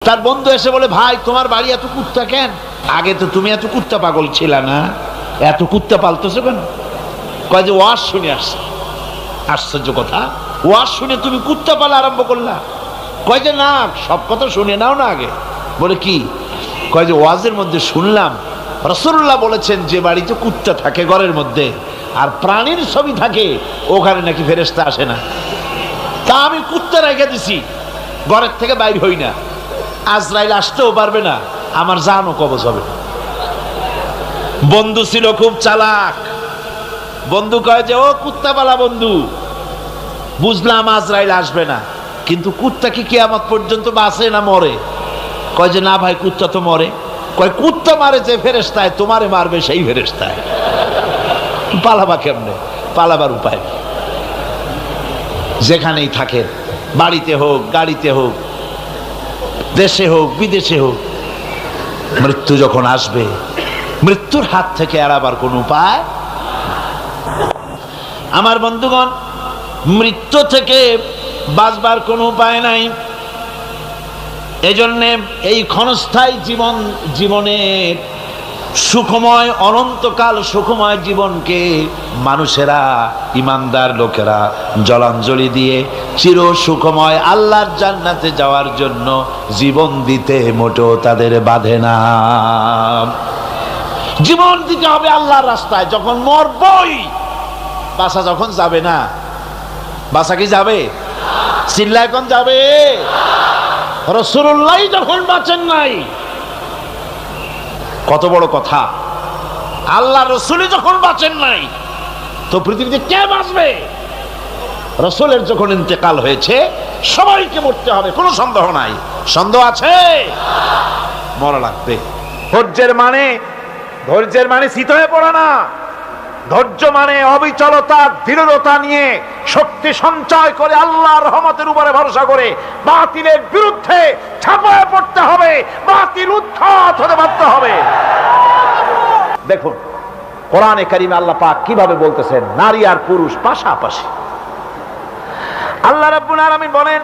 তার বন্ধু এসে বলে, ভাই তোমার বাড়ি এত কুত্তা কেন? আগে তো তুমি এত কুত্তা পাগল ছিল না, এত কুত্তা পালতেছো কেন? কয় যে ওয়াজ শুনে আসছে। আশ্চর্য কথা, ওয়াজ শুনে তুমি কুত্তা পালা আরম্ভ করলা? কয় যে না, সব কথা শুনে নাও না আগে। বলে কি? কয় যে ওয়াজের মধ্যে শুনলাম রাসূলুল্লাহ বলেছেন যে বাড়িতে কুত্তা থাকে ঘরের মধ্যে আর প্রাণীর ছবি থাকে, ওখানে নাকি ফেরেশতা আসে না। তা আমি কুত্তা রেখে দিছি, ঘরের থেকে বাইর হই না, আজরাইল আসতেও পারবে না, আমার জানও কবজ হবে। বন্ধু ছিল খুব চালাক। বন্ধু কয় যে, ও কুত্তাওয়ালা বন্ধু, বুঝলাম আজরাইল আসবে না, কিন্তু কুত্তা কি কিয়ামত পর্যন্ত বাঁচে না মরে? কয় যে না ভাই, কুত্তা তো মরে। কয় কুত্তা মারে যে ফেরেশতায়, তোমারে মারবে সেই ফেরেশতায়। পালাবা কেমনে? পালাবার উপায় নেই। যেখানেই থাকেন, বাড়িতে হোক, গাড়িতে হোক, দেশে হোক, বিদেশে হোক, মৃত্যু যখন আসবে, মৃত্যুর হাত থেকে এড়াবার কোন উপায়। আমার বন্ধুগণ, মৃত্যু থেকে বাঁচবার কোনো উপায় নাই। এজন্য এই ক্ষণস্থায়ী জীবনের সুখময়, অনন্তকাল সুখময় জীবনকে মানুষেরা, ইমানদার লোকেরা জলাঞ্জলি দিয়ে চির সুখময় আল্লাহর জান্নাতে যাওয়ার জন্য জীবন দিতে মোটেও তাদের বাধে না। জীবন দিতে হবে আল্লাহর রাস্তায়। যখন মরবই, বাসা যখন যাবে না, বাসা কি যাবে? চিল্লা এখন যাবে? রাসূলুল্লাহ যখন বাঁচেন নাই, কত বড় কথা! আল্লাহ রসুল যখন বাঁচেন নাই, তো পৃথিবীতে কে বাঁচবে? রসুলের যখন ইন্তেকাল হয়েছে, সবাইকে মরতে হবে, কোনো সন্দেহ নাই। সন্দেহ আছে? মরা লাগবে। ধৈর্যের মানে শীত হয়ে পড়া না। ধৈর্য মানে অবিচলতা, দৃঢ়তা নিয়ে শক্তি সঞ্চয় করে আল্লাহর রহমতের উপরে ভরসা করে বাতিলের বিরুদ্ধে ঝাঁপিয়ে পড়তে হবে, বাতিল উৎখাত হতে বাধ্য হবে। দেখুন কোরআনে কারিমে আল্লাহ পাক কিভাবে বলতেছেন, নারী আর পুরুষ পাশাপাশি। আল্লাহ রাব্বুল আলামিন বলেন,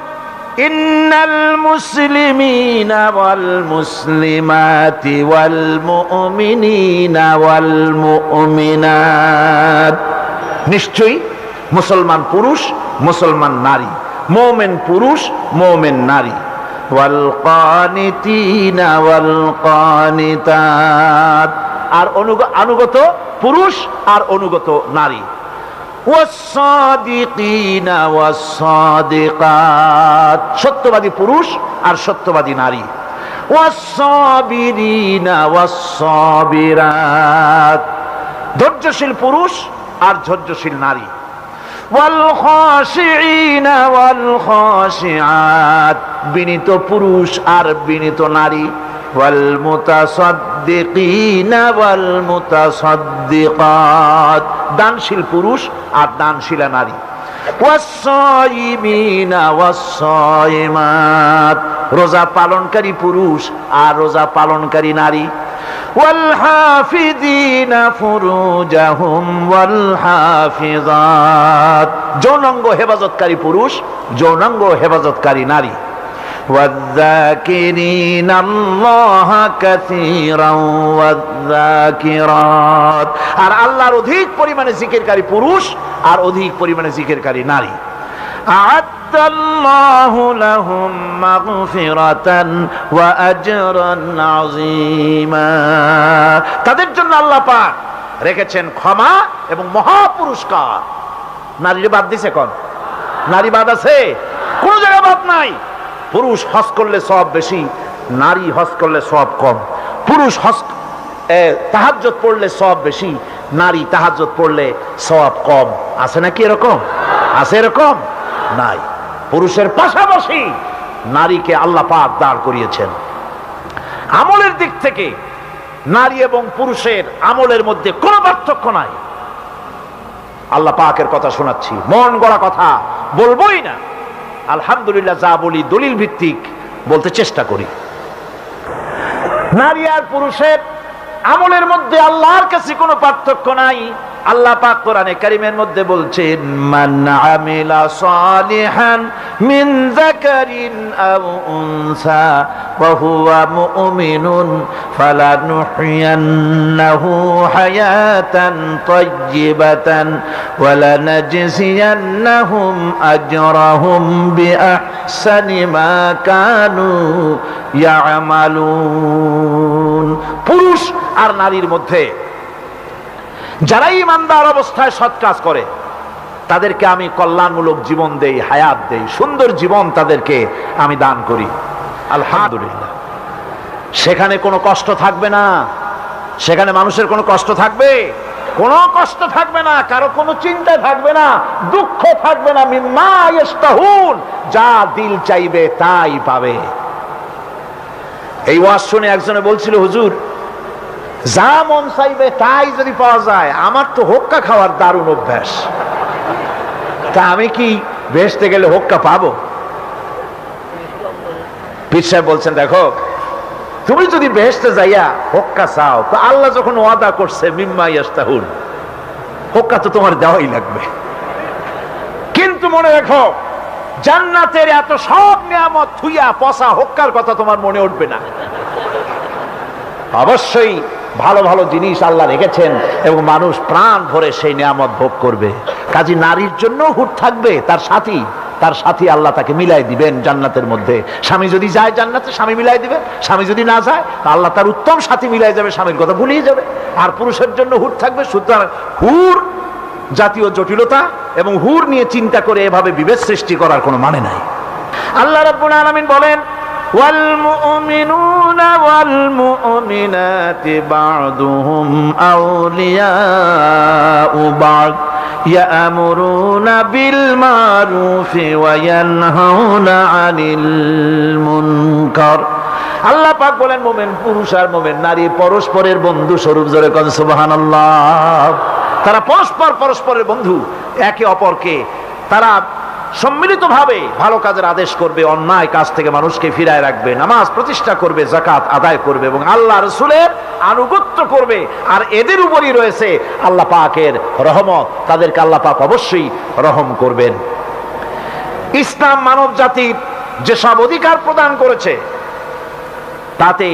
ইন্নাল মুসলিমিনা ওয়াল মুসলিমাতি ওয়াল মুমিনিনা ওয়াল মুমিনাত, নিশ্চয়ই মুসলমান পুরুষ, মুসলমান নারী, মুমিন পুরুষ, মুমিন নারী, ওয়াল কানিতিনা ওয়াল কানিতাত, আর অনুগত পুরুষ আর অনুগত নারী, ওয়াস-সাদিকিনা ওয়াস-সাদিকাত, সত্যবাদী পুরুষ আর সত্যবাদী নারী, ওয়াস-সাবিরিনা ওয়াস-সাবিরাত, ধৈর্যশীল পুরুষ আর ধৈর্যশীল নারী, ওয়াল খাশিঈনা ওয়াল খাশিআত, বিনীত পুরুষ আর বিনীত নারী, ওয়াল মুতাসাদ্দিকিনা ওয়াল মুতাসাদ্দিকাত, দানশীল পুরুষ আর দানশীলা নারী, ওয়াস-সায়িমিনা ওয়াস-সায়িমাত, রোজা পালনকারী পুরুষ আর রোজা পালনকারী নারী, ওয়াল হাফিযিনা ফুরুজাহুম ওয়াল হাফিযাত, যৌনাঙ্গ হেফাজতকারী পুরুষ, যৌনাঙ্গ হেফাজতকারী নারী, ওয়ায-যাকিরিনাল্লাহা কাসীরান ওয়ায-যাকিরাত, আর আল্লাহর অধিক পরিমাণে জিকিরকারী পুরুষ আর অধিক পরিমাণে জিকিরকারী নারী। আ'আদ্দাল্লাহু লাহুম মাগফিরাতান ওয়া আজরান আযীমা, তাদের জন্য আল্লাহ পাক রেখেছেন ক্ষমা এবং মহা পুরস্কার। নারীর বাদ দিছে? কোন নারী বাদ আছে? কোন জায়গায় বাদ নাই। পুরুষ হজ করলে সওয়াব বেশি, নারী হজ করলে সওয়াব কম। পুরুষ হজ তাহাজ্জুদ পড়লে সওয়াব বেশি, নারী তাহাজ্জুদ পড়লে সওয়াব কম। আছে নাকি এরকম? আছে এরকম? নাই। পুরুষের পাশাপাশি নারীকে আল্লাহ পাক দাঁড় করিয়েছেন। আমলের দিক থেকে নারী এবং পুরুষের আমলের মধ্যে কোনো পার্থক্য নাই। আল্লাহ পাকের কথা শোনাচ্ছি, মন গড়া কথা বলবোই না। আলহামদুলিল্লাহ, যা বলি দলিল ভিত্তিক বলতে চেষ্টা করি। নারী আর পুরুষের আমলের মধ্যে আল্লাহর কাছে কোনো পার্থক্য নাই। আল্লাহ পাক কোরআনে কারীমের মধ্যে বলছেন, মান আমিলা সালিহান মিন যাকারিন আও উনসা ওয়া হুয়া মুমিনুন ফালানুহইয়ান্নাহু হায়াতান তাইয়্যিবাতান ওয়া লানাজজিয়ান্নাহুম আজরাহুম বিআহসানি মা কানু ইয়ামালুন। পুরুষ আর নারীর মধ্যে যারা ঈমানদার অবস্থায় সৎ কাজ করে তাদেরকে আমি কল্যাণমূলক জীবন দেই, হায়াত দেই, সুন্দর জীবন তাদেরকে আমি দান করি। আলহামদুলিল্লাহ। সেখানে কোনো কষ্ট থাকবে না, সেখানে মানুষের কোনো কষ্ট থাকবে, কোনো কষ্ট থাকবে না, কারো কোনো চিন্তা থাকবে না, দুঃখ থাকবে না। মিম্মা ইয়াশতাহুন, যা দিল চাইবে তাই পাবে। এই ওয়াজ শুনে একজনে বলছিল, হুজুর যা মন চাইবে তাই যদি পাওয়া যায়, আমার তো হোক্কা খাওয়ার দারুণ অভ্যাস, তা আমি কি বেহেশতে গেলে হোক্কা পাবো? পীর সাহেব বলছেন, দেখো তুমি যদি বেহেশতে যাইয়া হোক্কা চাও তো আল্লাহ যখন ওয়াদা করছে মিম্মা ইয়াশতাহুন, হোক্কা তো তোমার দেওয়াই লাগবে। কিন্তু মনে রাখো, জান্নাতের এত সব নিয়ামত থুইয়া পচা হোক্কার কথা তোমার মনে উঠবে না। অবশ্যই ভালো ভালো জিনিস আল্লাহ রেখেছেন এবং মানুষ প্রাণ ভরে সেই নিয়ামত ভোগ করবে। কাজী নারীর জন্য হুট থাকবে তার সাথী আল্লাহ তাকে মিলাই দিবেন জান্নাতের মধ্যে। স্বামী যদি যায় জান্নাতে, স্বামী মিলাই দিবে। স্বামী যদি না যায়, আল্লাহ তার উত্তম সাথী মিলাই যাবে, স্বামীর কথা ভুলিয়ে যাবে। আর পুরুষের জন্য হুট থাকবে। সুতরাং হুর জাতীয় জটিলতা এবং হুর নিয়ে চিন্তা করে এভাবে বিভেদ সৃষ্টি করার কোনো মানে নাই। আল্লাহ রাব্বুল আলামিন বলেন, ওয়াল মুমিনুনা ওয়াল মুমিনাতি বা'দুহুম আউলিয়াউ বা'দ ইয়া'মুরুনা বিল মারুফি ওয়া ইয়ানহাউনা আনিল মুনকার। আল্লাহ পাক বলেন, মুমিন পুরুষ আর মুমিন নারী পরস্পরের বন্ধু স্বরূপ। জোরে কোন সুবহানাল্লাহ। তারা পরস্পরের বন্ধু, একে অপরকে তারা সম্মিলিতভাবে ভালো কাজের আদেশ করবে, অন্যায় কাজ থেকে মানুষকে ফিরায় রাখবে, নামাজ প্রতিষ্ঠা করবে, যাকাত আদায় করবে এবং আল্লাহ রাসূলের আনুগত্য করবে। আর এদের উপরই রয়েছে আল্লাহ পাকের রহমত, তাদেরকে আল্লাহ পাক অবশ্যই রহম করবেন। ইসলাম মানব জাতির যেসব অধিকার প্রদান করেছে তাতে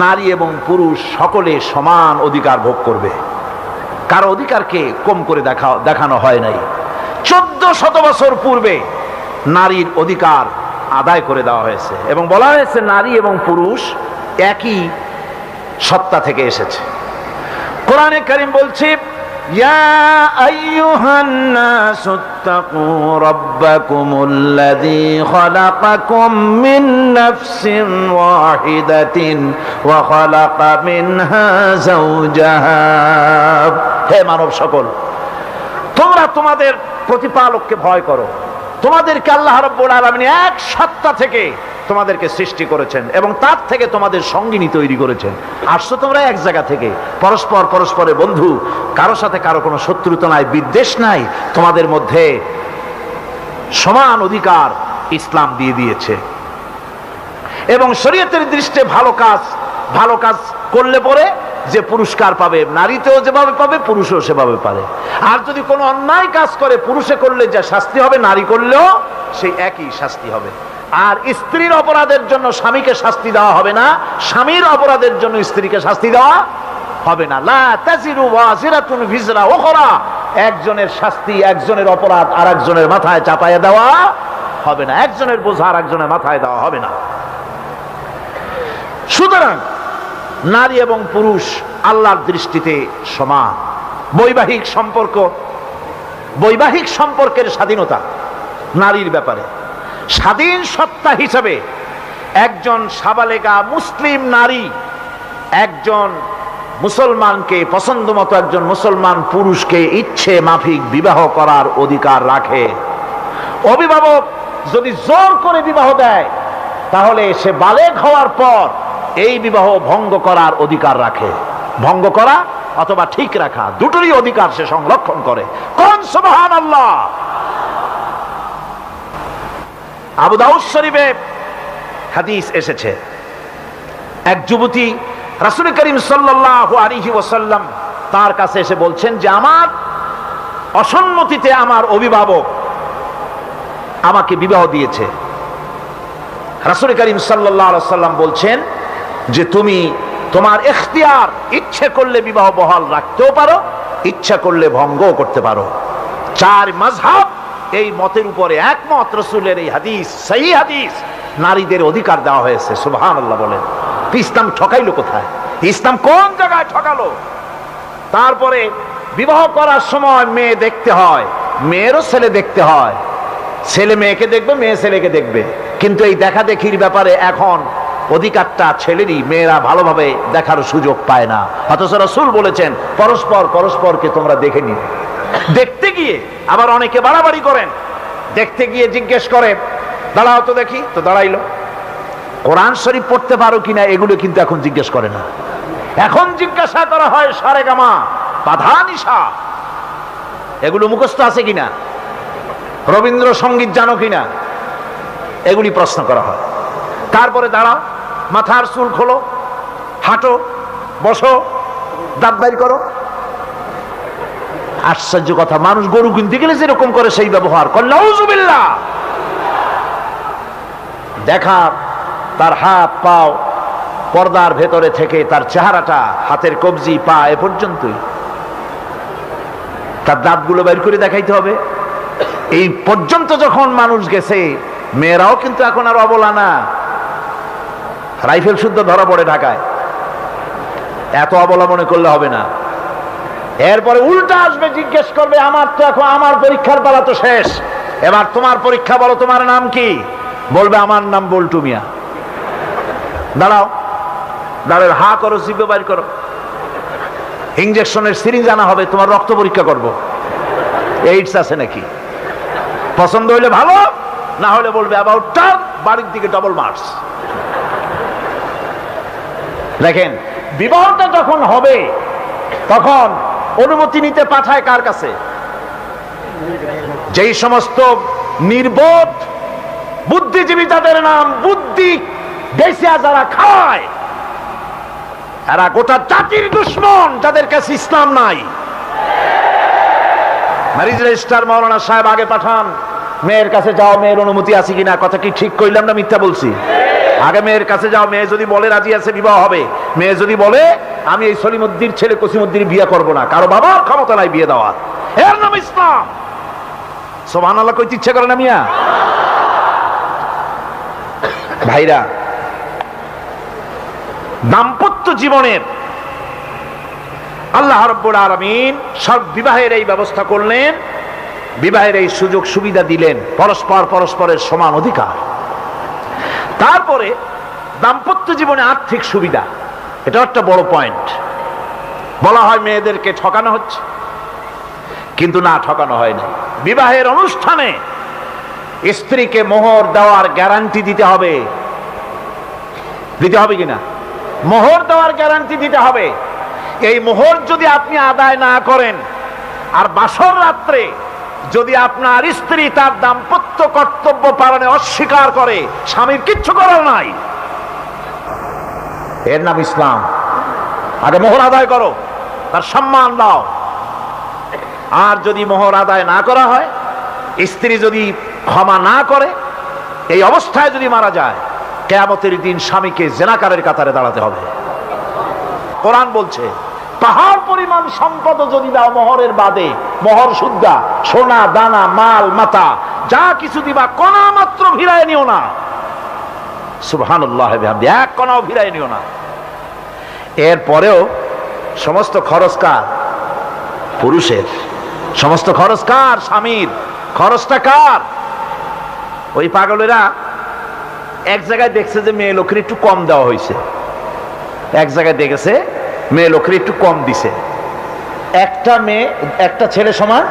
নারী এবং পুরুষ সকলে সমান অধিকার ভোগ করবে, কারো অধিকারকে কম করে দেখানো হয় নাই। 1400 বছর পূর্বে নারীর অধিকার আদায় করে দেওয়া হয়েছে এবং বলা হয়েছে নারী এবং পুরুষ একই সত্তা থেকে এসেছে। কোরআনে কারীম বলছে, ইয়া আইয়ুহান নাসুত্তাকু রাব্বাকুমুল্লাযী খালাকাকুম মিন নাফসিন ওয়াহিদাতিন ওয়া খালাকা মিনহা যাওজাহা। হে মানব সকল, তোমরা তোমাদের প্রতিপালককে ভয় করো। তোমাদেরকে আল্লাহ রাব্বুল আলামিন এক সত্তা থেকে তোমাদেরকে সৃষ্টি করেছেন এবং তার থেকে তোমাদের সঙ্গিনী তৈরি করেছেন। আসছো তোমরা এক জায়গা থেকে, পরস্পরের বন্ধু, কারো সাথে কারো কোনো শত্রুতা নাই, বিদ্বেষ নাই, তোমাদের মধ্যে সমান অধিকার ইসলাম দিয়ে দিয়েছে। এবং শরীয়তের দৃষ্টিতে ভালো কাজ করলে পরে যে পুরস্কার পাবে, নারীতেও যেভাবে পাবে পুরুষও সেভাবে পাবে। আর যদি কোনো অন্যায় কাজ করে, পুরুষে করলে যা শাস্তি হবে নারী করলেও সেই একই শাস্তি হবে। আর স্ত্রীর অপরাধের জন্য স্বামীকে শাস্তি দেওয়া হবে না, স্বামীর অপরাধের জন্য স্ত্রীকে শাস্তি দেওয়া হবে না। লা তাজিরু ওয়াজিরাতুন ভিজরা উখরা, একজনের শাস্তি, একজনের অপরাধ আর একজনের মাথায় চাপায়া দেওয়া হবে না, একজনের বোঝা আর একজনের মাথায় দেওয়া হবে না। সুতরাং নারী এবং পুরুষ আল্লাহর দৃষ্টিতে সমান। বৈবাহিক সম্পর্কের স্বাধীনতা নারীর ব্যাপারে, স্বাধীন সত্তা হিসেবে একজন সাবালেগা মুসলিম নারী একজন মুসলমানকে পছন্দ মতো একজন মুসলমান পুরুষকে ইচ্ছে মাফিক বিবাহ করার অধিকার রাখে। অভিভাবক যদি জোর করে বিবাহ দেয় তাহলে সে বালেগ হওয়ার পর এই বিবাহ ভঙ্গ করার অধিকার রাখে। ভঙ্গ করা অথবা ঠিক রাখা দুটোরই অধিকার সে সংরক্ষণ করে। কোন সুবহানাল্লাহ। আবু দাউদ শরীফে হাদিস এসেছে, এক যুবতী রাসূল করিম সাল্লাল্লাহু আলাইহি ওয়াসাল্লাম তার কাছে এসে বলছেন যে আমার অসম্মতিতে আমার অভিভাবক আমাকে বিবাহ দিয়েছে। রাসূল করিম সাল্লাল্লাহু আলাইহি সাল্লাম বলছেন যে তুমি তোমার ইখতিয়ার, ইচ্ছে করলে বিবাহ বহাল রাখতেও পারো, ইচ্ছা করলে ভঙ্গও করতে পারো। 4 মাযহাব এই মতের উপরে একমত। রাসূলের এই হাদিস সহিহ হাদিস, নারীদের অধিকার দেওয়া হয়েছে। সুবহানাল্লাহ বলেন। ইসলাম ঠকাইলো কোথায়? ইসলাম কোন জায়গায় ঠকালো? তারপরে বিবাহ করার সময় মেয়ে দেখতে হয়, মেয়েরও ছেলে দেখতে হয়। ছেলে মেয়েকে দেখবে, মেয়ে ছেলেকে দেখবে। কিন্তু এই দেখা দেখির ব্যাপারে এখন অধিকারটা ছেলেরই, মেয়েরা ভালোভাবে দেখার সুযোগ পায় না। অথচ রাসূল বলেছেন পরস্পর পরস্পরকে তোমরা দেখে নিও। দেখতে গিয়ে আবার অনেকে বাড়াবাড়ি করেন, দেখতে গিয়ে জিজ্ঞেস করে দাঁড়াও তো দেখি, তো দাঁড়াইলো। কোরআন শরীফ পড়তে পারো কিনা এগুলো কিন্তু এখন জিজ্ঞেস করে না। এখন জিজ্ঞাসা করা হয় সারেগামা, বাধা নিশা এগুলো মুখস্থ আছে কিনা, রবীন্দ্রসঙ্গীত জানো কিনা, এগুলি প্রশ্ন করা হয়। তারপরে দাঁড়াও, মাথার চুল খোলো, হাঁটো, বসো, দাঁত বাইর করো। আশ্চর্য কথা, মানুষ গরু কিনতে গেলে যেরকম করে সেই ব্যবহার করে। নাউজুবিল্লাহ। দেখা তার হাত পাও পর্দার ভেতরে থেকে তার চেহারাটা, হাতের কবজি, পা এ পর্যন্তই। তার দাঁতগুলো বের করে দেখাইতে হবে। এই পর্যন্ত যখন মানুষ গেছে, মেয়েরাও কিন্তু এখন আর অবলা না। রাইফেল শুদ্ধ ধরা পড়ে ঢাকায়। এত অবলা মনে করলে হবে না। এরপরে উল্টা আসবে, জিজ্ঞেস করবে আমার তো এখন আমার পরীক্ষার পালা তো শেষ, এবার তোমার পরীক্ষা, বলো তোমার নাম কি? বলবে আমার নাম বল্টু মিয়া। দাঁড়াও, দাঁড়াও, হা করো, জিভে বাইর করো। ইনজেকশনের সিরিঞ্জ আনা হবে, তোমার রক্ত পরীক্ষা করব, এইডস আছে নাকি। পছন্দ হইলে ভালো, না হলে বলবে অ্যাবাউট টার্ন, বাড়ির দিকে ডবল মার্কস। দেখেন, বিবাহটা যখন হবে তখন অনুমতি নিতে পাঠায় কার কাছে? যেই সমস্ত নির্বোধ বুদ্ধিজীবী, যাদের নাম বুদ্ধি দেশিয়া, যারা খায়, এরা গোটা জাতির দুশ্মন, যাদের কাছে ইসলাম নাই। ম্যারেজ রেজিস্ট্রার মাওলানা সাহেব আগে পাঠান, মেয়ের কাছে যাও, মেয়ের অনুমতি আছে কিনা। কথা কি ঠিক কইলাম না মিথ্যা বলছি? আগে মেয়ের কাছে যাও, মেয়ে যদি বলে রাজি আছে বিবাহ হবে। মেয়ে যদি বলে আমি এই সলিমুদ্দির ছেলে কসিমুদ্দির বিয়ে করব না, কারো বাবার ক্ষমতা নাই বিয়ে দেওয়ার, এর নাম ইসলাম। সুবহানাল্লাহ কইতে ইচ্ছে করে না মিয়া? ভাইরা, দাম্পত্য জীবনের আল্লাহ রাব্বুল আলামিন সব বিবাহের এই ব্যবস্থা করলেন, বিবাহের এই সুযোগ সুবিধা দিলেন, পরস্পর পরস্পরের সমান অধিকার। তারপরে দাম্পত্য জীবনে আর্থিক সুবিধা, এটা একটা বড় পয়েন্ট। বলা হয় মেয়েদেরকে ঠকানো হচ্ছে, কিন্তু না, ঠকানো হয় না। বিবাহের অনুষ্ঠানে স্ত্রীকে মোহর দেওয়ার গ্যারান্টি দিতে হবে। দিতে হবে কিনা? মোহর দেওয়ার গ্যারান্টি দিতে হবে। এই মোহর যদি আপনি আদায় না করেন, আর বাসর রাত্রে যদি আপনার স্ত্রী তার দাম্পত্য কর্তব্য পালনে অস্বীকার করে, স্বামীর কিচ্ছু করার নাই। এর নাম ইসলাম। আগে মোহর আদায় করো, তার সম্মান দাও। আর যদি মোহর আদায় না করা হয়, স্ত্রী যদি ক্ষমা না করে, এই অবস্থায় যদি মারা যায়, কিয়ামতের দিন স্বামীকে জেনাকারের কাতারে দাঁড়াতে হবে। কোরআন বলছে পাহাড় পরিমাণ সম্পদ যদি দাও মোহরের বাদে, মোহর শুদ্ধা, সোনা দানা মাল মাতা যা কিছু দিবা, কণা মাত্র ভিড়ায় নিও না। সুবহানাল্লাহ, এক কণাও ভিড়ায় নিও না। এরপরেও সমস্ত খরচ কার? পুরুষের। সমস্ত খরচ কার? স্বামীর। খরচটা কার? ওই পাগলেরা এক জায়গায় দেখছে যে মেয়ে লোকের একটু কম দেওয়া হয়েছে, এক জায়গায় দেখেছে মেয়ে লোকের একটু কম দিছে। একটা মেয়ে, একটা ছেলে সমান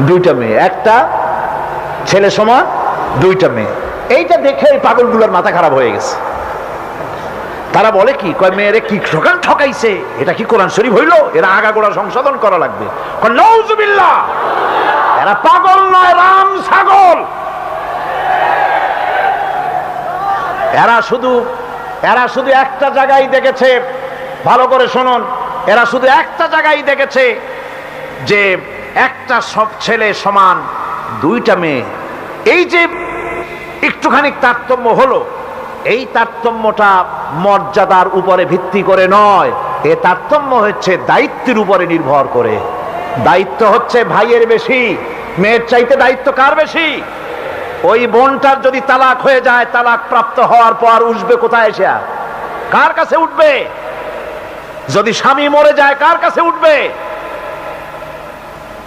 দুইটা মেয়ে, একটা ছেলে সমান দুইটা মেয়ে। এইটা দেখে এই পাগলগুলোর মাথা খারাপ হয়ে গেছে। তারা বলে কি, কয় মেয়েরে কি ঠকাইছে, এটা কি কোরআন শরীফ হইল? এরা আগাগোড়া সংশোধন করা লাগবে। নাউজুবিল্লাহ, এরা পাগল নয়, রাম ছাগল। এরা শুধু একটা জায়গায় দেখেছে, ভালো করে শুনুন, এরা শুধু একটা জায়গায় দেখেছে যে একটা সব ছেলে সমান দুইটা মেয়ে, এই যে একটুখানি তারতম্য হলো, এই তারতম্যটা মর্যাদার উপরে ভিত্তি করে নয়, এ তারতম্য হচ্ছে দায়িত্বের উপরে নির্ভর করে। দায়িত্ব হচ্ছে ভাইয়ের বেশি, মেয়ের চাইতে দায়িত্ব কার বেশি? ওই বোনটার যদি তালাক হয়ে যায়, তালাক প্রাপ্ত হওয়ার পর উঠবে কোথায়? এসে কার কাছে উঠবে? যদি স্বামী মরে যায় কার কাছে উঠবে?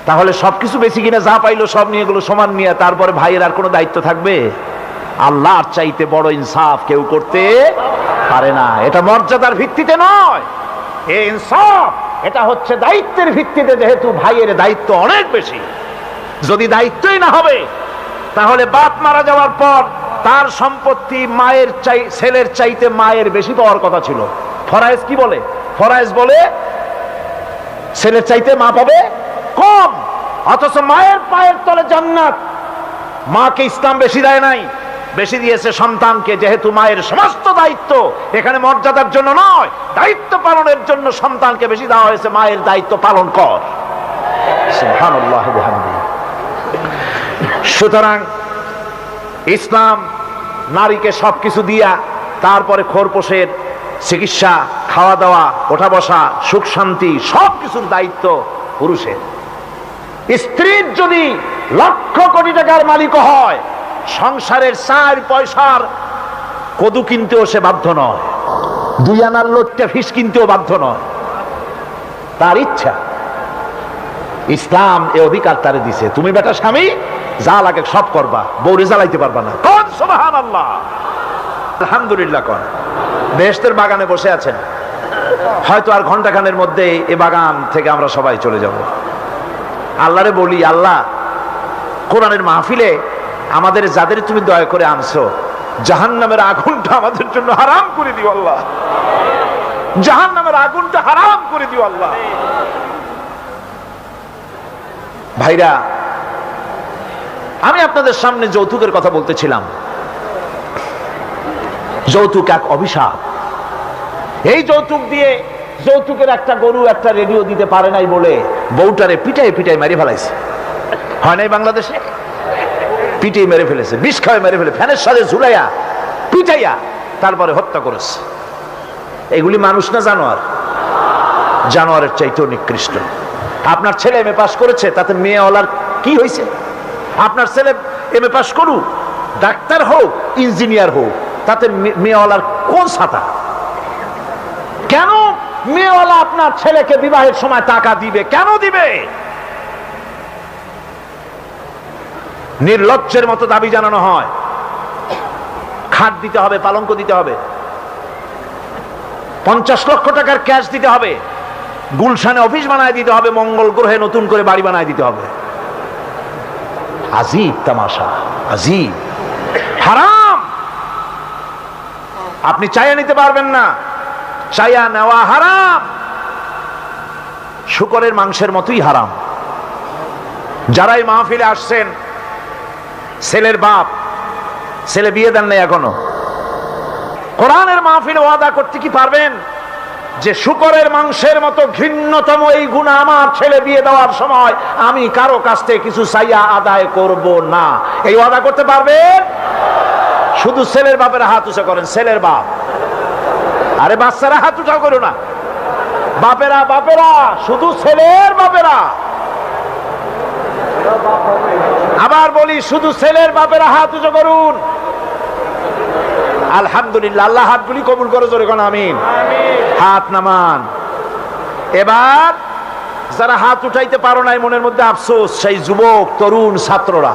তাহলে সবকিছু বেশি কিনা যা পাইলো সব নিয়ে গেলো সমান নিয়ে, তারপরে ভাইয়ের আর কোনো দায়িত্ব থাকবে? আল্লাহর চাইতে বড় ইনসাফ কেউ করতে পারে না। এটা মর্যাদার ভিত্তিতে নয়, এই ইনসাফ এটা হচ্ছে দায়িত্বের ভিত্তিতে, যেহেতু ভাইয়ের দায়িত্ব অনেক বেশি। যদি দায়িত্বই না হবে, তাহলে বাপ মারা যাওয়ার পর তার সম্পত্তি মায়ের ছেলের চাইতে মায়ের বেশি পাওয়ার কথা ছিল। ফরায়েজ কি বলে? ফরায়েজ বলে ছেলের চাইতে মা পাবে কম, অথচ মায়ের পায়ের তলে জান্নাত। মাকে ইসলাম বেশি দেয় নাই, বেশি দিয়েছে সন্তানকে, যেহেতু মায়ের সমস্ত দায়িত্ব এখানে মর্যাদার জন্য নয়, দায়িত্ব পালনের জন্য সন্তানকে বেশি দেওয়া হয়েছে। মায়ের দায়িত্ব পালন কর। সুবহানাল্লাহ ওয়া বিহামদিহি। সুতরাং ইসলাম নারীকে সবকিছু দিয়া তারপরে খোরপোশের চিকিৎসা, খাওয়া দাওয়া, ওঠা বসা, সুখ শান্তি সবকিছুর দায়িত্ব পুরুষের। স্ত্রীর যদি লক্ষ কোটি টাকার মালিক হয়, সংসারের 4 পয়সার কদু কিনতেও সে বাধ্য নয়, 2 আনার লোটটা ফিস কিনতেও বাধ্য নয়, তার ইচ্ছা। ইসলাম এ অধিকার তারে দিছে। তুমি বেটা স্বামী যা লাগে সব করবা, বউরে জ্বালাইতে পারবা না। কোন সুবহানাল্লাহ, আলহামদুলিল্লাহ। কোন বেহেশতের বাগানে বসে আছেন, হয়তো আর ঘন্টাখানের মধ্যে এ বাগান থেকে আমরা সবাই চলে যাব। আল্লাহরে বলি, আল্লাহ কোরআনের মাহফিলে আমাদের যাদের তুমি দয়া করে আনছো, জাহান্নামের আগুনটা আমাদের জন্য হারাম করে দিও আল্লাহ, জাহান্নামের আগুনটা হারাম করে দিও আল্লাহ। ভাইরা, আমি আপনাদের সামনে যৌতুকের কথা বলতেছিলাম। যৌতুক এক অভিশাপ। এই যৌতুক দিয়ে, যৌতুকের একটা গরু একটা রেডিও দিতে পারে নাই বলে বউটারে পিটাই পিটাই মেরে ফেলাইছে। হয় নাই বাংলাদেশে? পিটাই মেরে ফেলেছে, বিষ খাওয়াই মেরে ফেলে, ফ্যানের সাথে ঝুলাইয়া পিটাইয়া তারপরে হত্যা করেছে। এগুলি মানুষ না জানোয়ার? জানোয়ারের চাইতেও নিকৃষ্ট। আপনার ছেলে এমএ পাস করেছে, তাতে মেয়েওয়ালার কি হয়েছে? আপনার ছেলে এমএ পাস করুক, ডাক্তার হোক, ইঞ্জিনিয়ার হোক, তাতে মেয়েওয়ালার কোন ছাতা? কেন মেয়েওয়ালা আপনার ছেলেকে বিবাহের সময় টাকা দিবে? কেন দিবে? নির্লজ্জের মতো দাবি জানানো হয়, খাট দিতে হবে, পালঙ্ক দিতে হবে, 50 লক্ষ টাকার ক্যাশ দিতে হবে, গুলশানে অফিস বানায় দিতে হবে, মঙ্গল গ্রহে নতুন করে বাড়ি বানায় দিতে হবে। আজীব তামাশা, আজীব, হারাম। আপনি চাইয়া নিতে পারবেন না, চাইয়া নেওয়া হারাম। শুকরের মাংসের মতোই হারাম। যারাই মাহফিলে আসছেন, ছেলের বাপ, ছেলে বিয়ে দেন নাই এখনো, কোরআনের মাহফিলে ওয়াদা করতে কি পারবেন যে শুকরের মাংসের মতো ঘৃণ্যতম এই গুনাহ আমার ছেলে বিয়ে দেওয়ার সময় আমি কারো কাছ থেকে কিছু চাইয়া আদায় করব না? এই ওয়াদা করতে পারবেন? শুধু ছেলের বাপের হাত উঁচা করেন, ছেলের বাপ। আরে বাচ্চারা হাত উঁচা করো না, বাপেরা, বাপেরা, শুধু ছেলের বাপেরা। আবার বলি, শুধু ছেলের বাপেরা হাত উঁচু করুন। আলহামদুলিল্লাহ, আল্লাহ হাতগুলি কবুল করে, জোরে কোন আমিন। হাত নামান। এবার যারা হাত উঠাইতে পারো নাই, মনের মধ্যে আফসোস, সেই যুবক, তরুণ, ছাত্ররা,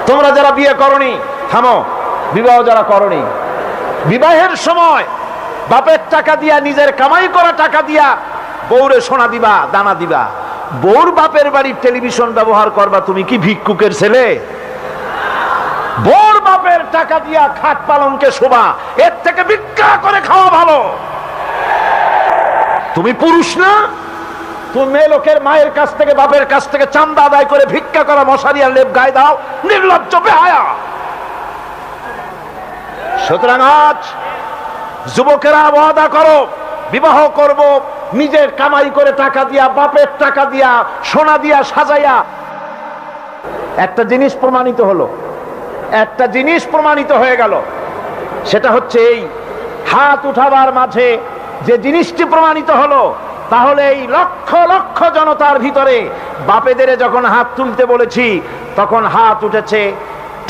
তোমরা যারা বিয়ে করনি, থামো। বিবাহ যারা করনি, বিবাহের সময় বাপের টাকা দিয়া, নিজের কামাই করা টাকা দিয়া বউরে সোনা দিবা, দানা দিবা। বউর বাপের বাড়ির টেলিভিশন ব্যবহার করবা, তুমি কি ভিক্ষুকের ছেলে? বউর বাপের টাকা দিয়া খাট পালঙ্কে শোভা, এর থেকে ভিক্ষা করে খাওয়া ভালো। তুমি পুরুষ না? তুমি মেয়ে লোকের মায়ের কাছ থেকে, বাপের কাছ থেকে চান্দা আদায় করে ভিক্ষা করা, মশারি আর লেপ গায়ে দাও, নির্লজ্জ বেহায়া। সুতরাং আজ যুবকেরা ওয়াদা করো, বিবাহ করব, নিজের কামাই করে টাকা দিয়া, বাপের টাকা দিয়া, সোনা দিয়া সাজাইয়া। একটা জিনিস প্রমাণিত হলো, একটা জিনিস প্রমাণিত হয়ে গেল, সেটা হচ্ছে এই হাত উঠাবার মাঝে যে জিনিসটি প্রমাণিত হলো, তাহলে এই লক্ষ লক্ষ জনতার ভিতরে বাপেদের যখন হাত তুলতে বলেছি তখন হাত উঠেছে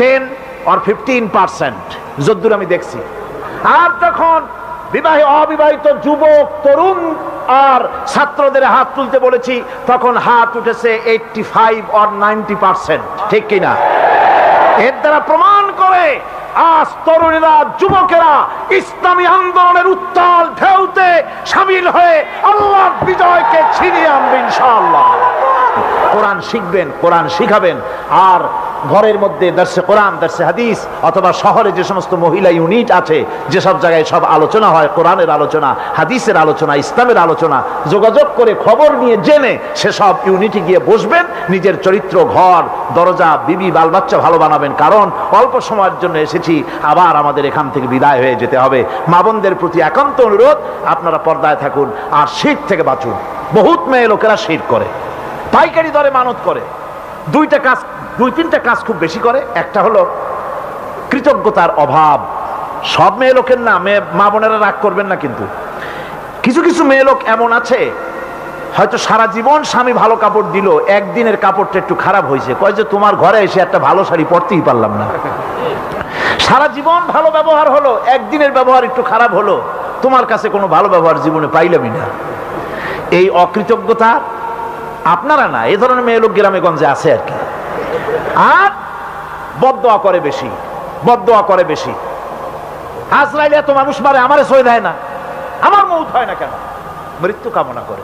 10 or 15%, যদ্দূর আমি দেখছি। আর যখন অবিবাহিত যুবক, তরুণ আর ছাত্রদের হাত তুলতে বলেছি তখন হাত উঠেছে 85 or 90%, ঠিক কিনা? এর দ্বারা প্রমাণ করে আজ তরুণীরা, যুবকেরা ইসলামী আন্দোলনের উত্তাল ঢেউতে সামিল হয়ে আল্লাহর বিজয়কে ছিনিয়ে আনবে ইনশাআল্লাহ। কোরআন শিখবেন, কোরআন শিখাবেন, আর ঘরের মধ্যে দর্শে কোরআন, দর্শে হাদিস, অথবা শহরে যে সমস্ত মহিলা ইউনিট আছে, যেসব জায়গায় সব আলোচনা হয়, কোরআনের আলোচনা, হাদিসের আলোচনা, ইসলামের আলোচনা, যোগাযোগ করে খবর নিয়ে জেনে সেসব ইউনিটে গিয়ে বসবেন, নিজের চরিত্র, ঘর, দরজা, বিবি, বাল বাচ্চা ভালো বানাবেন। কারণ অল্প সময়ের জন্য এসেছি, আবার আমাদের এখান থেকে বিদায় হয়ে যেতে হবে। মা বোনদের প্রতি একান্ত অনুরোধ, আপনারা পর্দায় থাকুন আর শিরক থেকে বাঁচুন। বহুত মেয়ে লোকেরা শিরক করে, পাইকারি দরে মানত করে, দুই তিনটা কাজ খুব বেশি করে। একটা হলো কৃতজ্ঞতার অভাব। সব মেয়ে লোকের না, মা বোনেরা রাগ করবেন না, কিন্তু কিছু কিছু মেয়ে লোক এমন আছে, হয়তো সারা জীবন স্বামী ভালো কাপড় দিল, একদিনের কাপড়টা একটু খারাপ হয়েছে, কয় যে তোমার ঘরে এসে একটা ভালো শাড়ি পরতেই পারলাম না। সারা জীবন ভালো ব্যবহার হলো, একদিনের ব্যবহার একটু খারাপ হলো, তোমার কাছে কোনো ভালো ব্যবহার জীবনে পাইলামই না। এই অকৃতজ্ঞতা আপনারা না, এই ধরনের মেয়ে লোক গ্রামে গঞ্জে আছে আর কি। আর বদদোয়া করে বেশি, বদদোয়া করে বেশি। আজরাইল এত মানুষ মারে, আমারে সই দেয় না, আমার মউত হয় না কেন? মৃত্যু কামনা করে।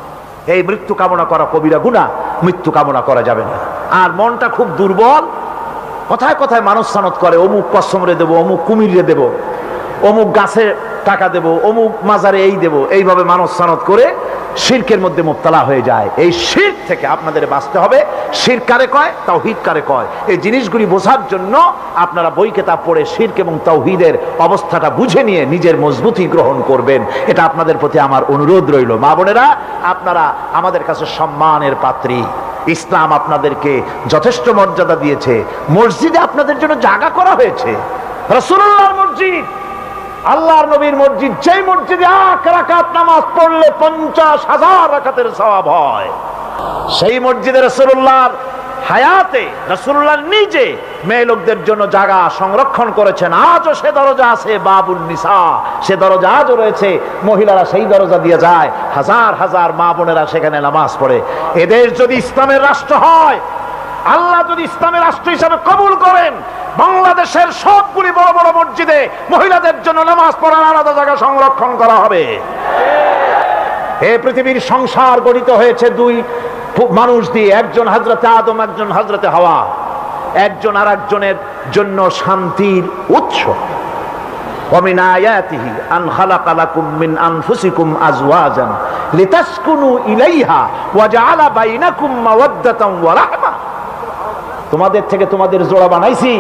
এই মৃত্যু কামনা করা কবিরা গুনাহ, মৃত্যু কামনা করা যাবে না। আর মনটা খুব দুর্বল, কথায় কথায় মানুষ সানত করে, অমুক কসমরে দেবো, অমুক কুমিরে দেব, অমুক গাছে টাকা দেব, অমুক মাজারে এই দেব, এইভাবে মানুষ সানত করে শিরকের মধ্যে মুবতালা হয়ে যায়। এই শিরক থেকে আপনাদের বাঁচতে হবে। শিরক কারে কয়, তাওহীদ কারে কয়, এই জিনিসগুলি বোঝার জন্য আপনারা বই কিতাব পড়ে শিরক এবং তাওহীদের অবস্থাটা বুঝে নিয়ে নিজের মজবুতি গ্রহণ করবেন। এটা আপনাদের প্রতি আমার অনুরোধ রইল। মা বোনেরা, আপনারা আমাদের কাছে সম্মানের পাত্রী। ইসলাম আপনাদেরকে যথেষ্ট মর্যাদা দিয়েছে। মসজিদে আপনাদের জন্য জায়গা করা হয়েছে, রাসূলুল্লাহর মসজিদ, আল্লাহর নবীর মসজিদ, যেই মসজিদে 1 রাকাত নামাজ পড়লে 50,000 রাকাতের সওয়াব হয়, সেই মসজিদে রাসূলুল্লাহর হায়াতে রাসূলুল্লাহ নিজে মেয়ে লোকদের জন্য জায়গা সংরক্ষণ করেছেন। আজও সে দরজা আছে, বাবুল নিসা, সে দরজা আজও রয়েছে। মহিলারা সেই দরজা দিয়ে যায়, হাজার হাজার মা বোনেরা সেখানে নামাজ পড়ে। এদেশ যদি ইসলামের রাষ্ট্র হয়, আল্লাহ যদি ইসলামের রাষ্ট্র হিসাবে কবুল করেন, বাংলাদেশের সবগুলি বড় বড় মসজিদে মহিলাদের জন্য নামাজ পড়ার আলাদা জায়গা সংরক্ষণ করা হবে। এই পৃথিবীর সংসার গঠিত হয়েছে দুই মানুষ দিয়ে, একজন হযরতে আদম, একজন হযরতে হাওয়া। একজন আর একজনের জন্য শান্তির উৎস। ومن آياته أن خلق لكم من أنفسكم أزواجا لتسكنوا إليها وجعل بينكم مودة ورحمة। তোমাদের থেকে তোমাদের জোড়া বানাইছি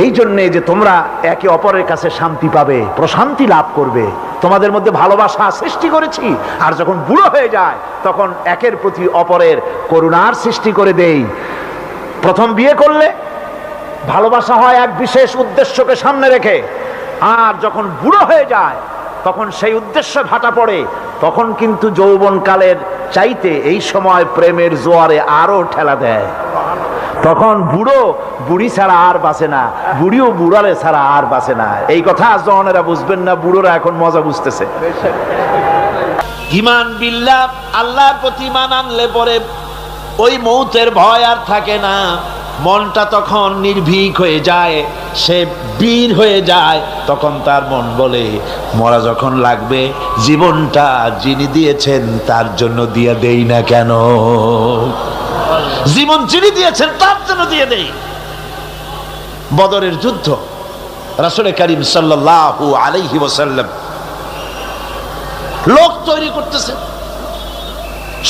এই জন্য যে তোমরা একে অপরের কাছে শান্তি পাবে, প্রশান্তি লাভ করবে। তোমাদের মধ্যে ভালোবাসা সৃষ্টি করেছি, আর যখন বুড়ো হয়ে যায় তখন একের প্রতি অপরের করুণার সৃষ্টি করে দেই। প্রথম বিয়ে করলে ভালোবাসা হয় এক বিশেষ উদ্দেশ্যকে সামনে রেখে, আর যখন বুড়ো হয়ে যায় তখন সেই উদ্দেশ্য ভাটা পড়ে। তখন কিন্তু যৌবনকালের চাইতে এই সময় প্রেমের জোয়ারে আরো ঠেলা দেয়। তখন বুড়ো বুড়ি ছাড়া আর বাঁচে না, বুড়িও বুড়ালে ছাড়া আর বাঁচে না। এই কথা জওয়ানেরা বুঝবেন না, বুড়োরা এখন মজা বুঝতেছে। ঈমান বিল্লাহ, আল্লাহর প্রতি ঈমান আনলে পরে ওই মৌতের ভয় আর থাকে না। মনটা তখন নির্ভীক হয়ে যায়, সে বীর হয়ে যায়। তখন তার মন বলে, মরা যখন লাগবে, জীবনটা যিনি দিয়েছেন তার জন্য দিয়ে দেই না কেন? জীবন যিনি দিয়েছেন তার জন্য দিয়ে দেই। বদরের যুদ্ধ, রাসূল করিম সাল্লাল্লাহু আলাইহি ওয়াসাল্লাম লোক তৈরি করতেছেন,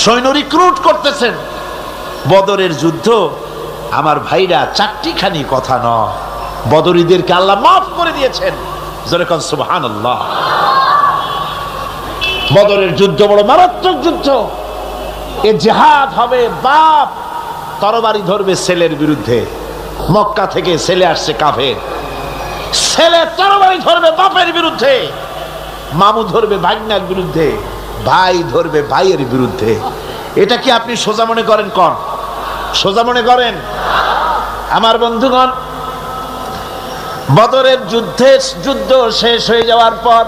সৈন্য রিক্রুট করতেছেন। বদরের যুদ্ধ, আমার ভাইরা, চারটিখানি কথা নয়। বদরীদেরকে আল্লাহ মাফ করে দিয়েছেন। জোরে কোন সুবহানাল্লাহ। বদরের যুদ্ধ বড় মারাত্মক যুদ্ধ। এ জিহাদ হবে, বাপ তরবারি ধরবে ছেলের বিরুদ্ধে। মক্কা থেকে ছেলে আসছে কাফের, ছেলে তরবারি ধরবে বাপের বিরুদ্ধে, মামু ধরবে ভাগ্নার বিরুদ্ধে, ভাই ধরবে ভাইয়ের বিরুদ্ধে। এটা কি আপনি সোজা মনে করেন? কোন সোজা মনে করেন? আমার বন্ধুগণ, বদরের যুদ্ধ শেষ হয়ে যাওয়ার পর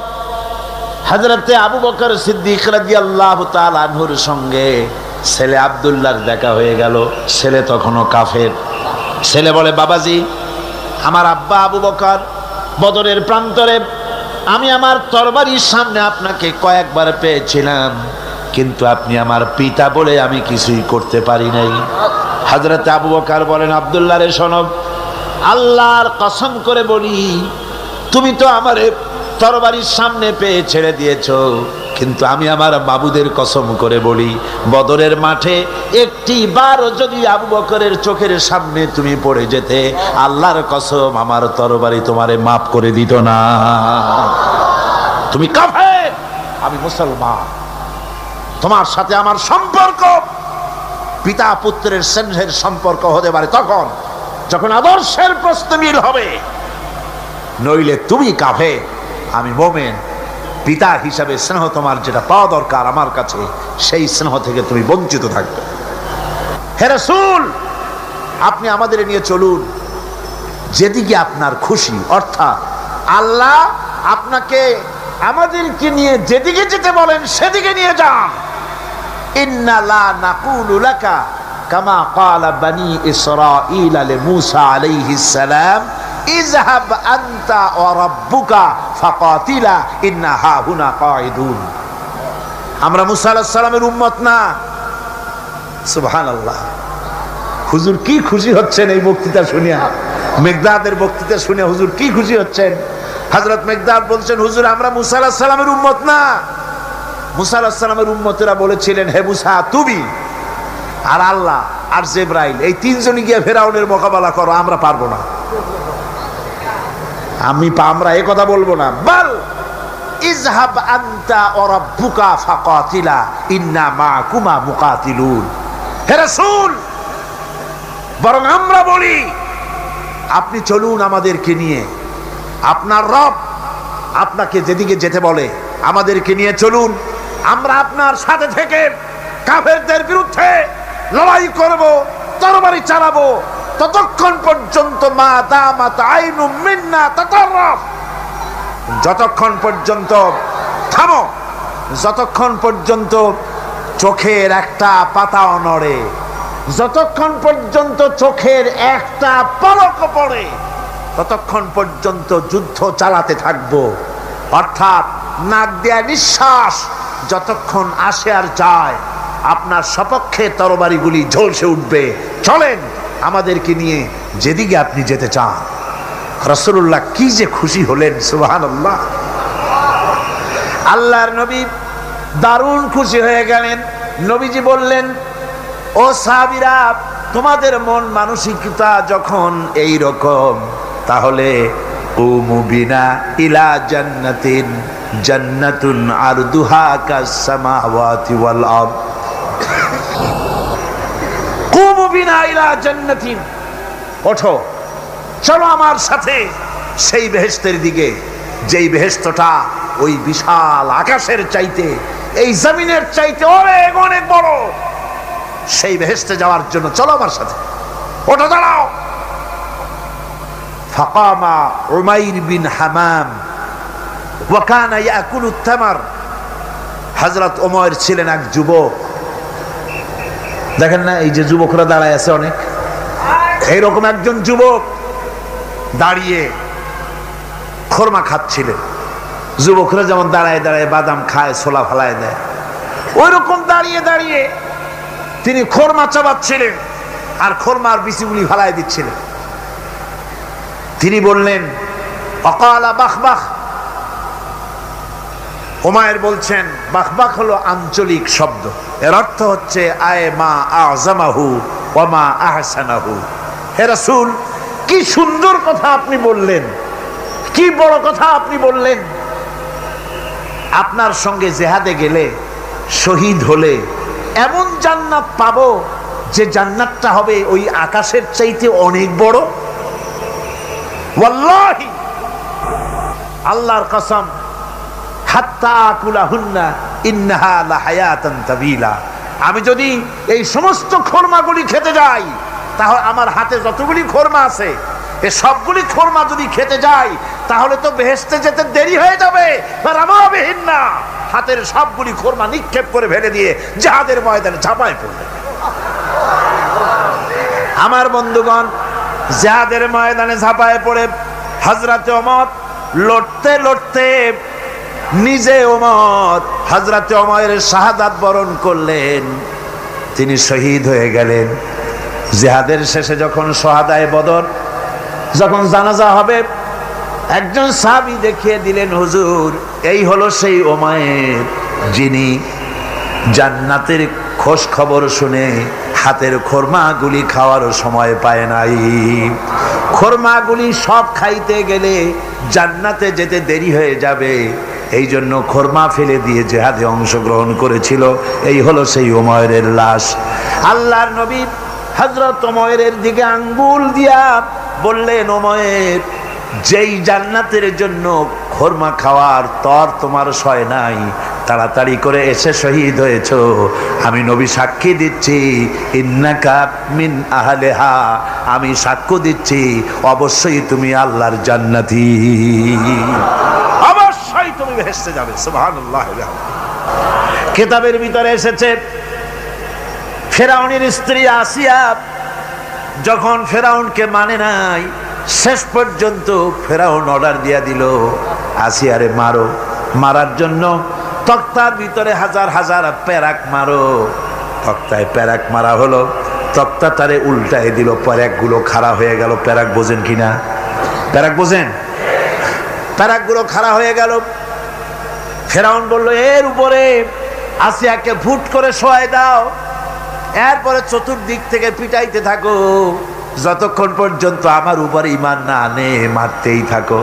হযরতে আবু বকর সিদ্দিক রাদিয়াল্লাহু তাআলা আনহুর সঙ্গে ছেলে আব্দুল্লাহর দেখা হয়ে গেল। ছেলে তখনও কাফের। ছেলে বলে, বাবাজি, আমার আব্বা আবু বকর বদরের প্রান্তরে আমি আমার তরবারির সামনে আপনাকে কয়েকবার পেয়েছিলাম, কিন্তু আপনি আমার পিতা বলে আমি কিছুই করতে পারি নাই। হযরতে আবু বকর বলেন, আব্দুল্লাহ রে শোনো, আল্লাহর কসম করে বলি, তুমি তো আমারে তরবারির সামনে পেয়ে ছেড়ে দিয়েছো, কিন্তু আমি আমার মাবুদের কসম করে বলি, বদরের মাঠে একটি বারও যদি আবু বকরের চোখের সামনে তুমি পড়ে যেতে, আল্লাহর কসম আমার তরবারি তোমারে মাফ করে দিত না। তুমি কাফের, আমি মুসলমান, তোমার সাথে আমার সম্পর্ক পিতা পুত্রের স্নেহের সম্পর্ক হতে পারে তখন যখন আদর্শের প্রশ্ন মিল হবে, নইলে তুমি কাফের, আমি মুমিন। পিতা হিসাবে স্নেহ তোমার যেটা পাওয়া দরকার আমার কাছে, সেই স্নেহ থেকে তুমি বঞ্চিত থাকবে। হে রাসূল, আপনি আমাদের নিয়ে চলুন যেদিকে আপনার খুশি, অর্থাৎ আল্লাহ আপনাকে আমাদেরকে নিয়ে যেদিকে যেতে বলেন সেদিকে নিয়ে যান। ইন্না লা নাকুলু লাকা কামা ক্বালা বানি ইসরাঈল লিমূসা আলাইহিস সালাম ইযহাব আনতা ওয়া রাব্বুকা ফাকাতিলা ইন্না হাহুনা কাঈদুন। আমরা মুসা আলাইহিস সালামের উম্মত না। সুবহানাল্লাহ। হুজুর কি খুশি হচ্ছেন এই বক্তৃতা শুনিয়া, মেঘদাদের বক্তৃতা শুনে হুজুর কি খুশি হচ্ছেন। হযরত মেঘদাদ বলছেন, হুজুর আমরা মুসা আলাইহিস সালামের উম্মত না। মুসা আলাইহিস সালামের উম্মতেরা বলেছিলেন, হে মুসা, তুমি আর আল্লাহ আর জিবরাইল এই তিনজনই গিয়ে ফেরাউনের মোকাবেলা করো, আমরা পারবো না। আমরা এই কথা বলবো না। বল ইযহাব আনতা ওয়া রাব্বুকা ফাকাতিলা ইন্না মাআকুমা মুকাতিলুন। হে রাসূল, বরং আমরা বলি আপনি চলুন আমাদেরকে নিয়ে, আপনার রব আপনাকে যেদিকে যেতে বলে আমাদেরকে নিয়ে চলুন, আমরা আপনার সাথে থেকে কাফেরদের বিরুদ্ধে লড়াই করব, তরবারি চালাবো ততক্ষণ পর্যন্ত, মা দামাত আইনু মিন্না তাতাররাফ, যতক্ষণ পর্যন্ত, থামো, যতক্ষণ পর্যন্ত চোখের একটা পাতাও নড়ে, যতক্ষণ পর্যন্ত চোখের একটা পলক পড়ে, ততক্ষণ পর্যন্ত যুদ্ধ চালাতে থাকবো। অর্থাৎ নাক দেয়া নিঃশ্বাস যতক্ষণ আসে আর যায়, আপনার সপক্ষে তরবারিগুলি ঝলসে উঠবে। চলেন আমাদেরকে নিয়ে যেদিকে আপনি যেতে চান। রাসূলুল্লাহ কি যে খুশি হলেন, সুবহানাল্লাহ। আল্লাহর নবী দারুণ খুশি হয়ে গেলেন। নবীজি বললেন, ও সাহাবীরা, তোমাদের মন মানসিকতা যখন এই রকম, তাহলে কুমু বিনা ইলা জান্নাতিন জান্নাতুন আরদুহা কাস সামাওয়াতি ওয়াল আরদ। কুমু বিনা ইলা জান্নাতিন, ওঠো, চলো আমার সাথে সেই বেহেশতের দিকে, যেই বেহেশতটা ওই বিশাল আকাশের চাইতে, এই জমিনের চাইতে অনেক অনেক বড়। সেই বেহেশতে যাওয়ার জন্য চলো আমার সাথে, ওঠো, দাঁড়াও। ফাকামা উমাইর বিন হামাম ওয়া কানা ইয়াকুলু তামার। হযরত ওমর ছিলেন এক যুবক। দেখেন না, এই যে যুবকরা দাঁড়ায় আছে অনেক, এইরকম একজন যুবক দাঁড়িয়ে খোরমা খাচ্ছিলেন। যুবকরা যেমন দাঁড়ায় দাঁড়ায় বাদাম খায়, ছোলা ফালায় দেয়, ওই রকম দাঁড়িয়ে দাঁড়িয়ে তিনি খোরমা চাবাচ্ছিলেন আর খোরমার বিচিগুলি ফালায় দিচ্ছিলেন। তিনি বললেন, অকালা বাখবাখ। ওমায়ের বলছেন, বাখবাখ হলো আঞ্চলিক শব্দ, এর অর্থ হচ্ছে আয়ে মা আযমাহু ওয়া মা আহসানাহু। হে রাসূল, কি সুন্দর কথা আপনি বললেন, কি বড় কথা আপনি বললেন। আপনার সঙ্গে জিহাদে গেলে শহীদ হলে এমন জান্নাত পাবো যে জান্নাতটা হবে ওই আকাশের চাইতে অনেক বড়। ওয়াল্লাহি, আল্লাহর কসম, হাত্তা আকুলাহুন্না ইন্নাহা লাহায়াতান তাবিলা। আমি যদি এই সমস্ত খোরমাগুলি খেতে যাই, তাহলে আমার হাতে যতগুলি খোরমা আছে এই সবগুলি খোরমা যদি খেতে যাই, তাহলে তো বেহেশতে যেতে দেরি হয়ে যাবে। রামাবিহীন না, হাতের সবগুলি খোরমা নিক্ষেপ করে ফেলে দিয়ে জিহাদের ময়দানে ঝাঁপায় পড়বে। আমার বন্ধুগণ, জিহাদের ময়দানে ঝাঁপায় পড়ে হযরতে ওমর লড়তে লড়তে নিজে ওমর হযরতে ওমরের শাহাদাত বরণ করলেন, তিনি শহীদ হয়ে গেলেন। জিহাদের শেষে যখন শুহাদায়ে বদর যখন জানাজা হবে, একজন সাহাবী দেখিয়ে দিলেন, হুজুর এই হলো সেই ওমর যিনি জান্নাতের খোঁজ খবর শুনে হাতের খোরমাগুলি খাওয়ার সময় পায় নাই। খোরমাগুলি সব খাইতে গেলে জান্নাতে যেতে দেরি হয়ে যাবে, এই জন্য খোরমা ফেলে দিয়ে জিহাদে অংশগ্রহণ করেছিল। এই হলো সেই ওমরের লাশ। আল্লাহর নবী হযরত ওমরের দিকে আঙ্গুল দিয়া বললেন, ওমর, যেই জান্নাতের জন্য খোরমা খাওয়ার তর তোমার সয় নাই, তাড়াতাড়ি করে এসে শহীদ হয়েছ, আমি নবী সাক্ষী দিচ্ছি, ইন্নাকা মিন আহলিহা, আমি সাক্ষ্য দিচ্ছি অবশ্যই তুমি আল্লাহর জান্নাতি, অবশ্যই তুমি বেহেশতে যাবে। সুবহানাল্লাহ। কিতাবের ভিতরে এসেছে, ফেরাউনের স্ত্রী আসিয়া যখন ফেরাউনকে মানে নাই, শেষ পর্যন্ত ফেরাউন অর্ডার দিয়া দিল, আসিয়ারে মারো। মারার জন্য তক্তার ভিতরে হাজার হাজার প্যারাক মারো। তক্তায় প্যারাক মারা হলো, তক্তা তারে উল্টায় দিল, প্যারাকগুলো খাড়া হয়ে গেল। প্যারাক বোঝেন কিনা? প্যারাক বোঝেন? প্যারাকগুলো খাড়া হয়ে গেল। ফেরাউন বলল, এর উপরে আসিয়াকে ফুট করে শোয়াই দাও, এরপরে চতুর্দিক থেকে পিটাইতে থাকো, যতক্ষণ পর্যন্ত আমার উপরে ঈমান না আনে মারতেই থাকো।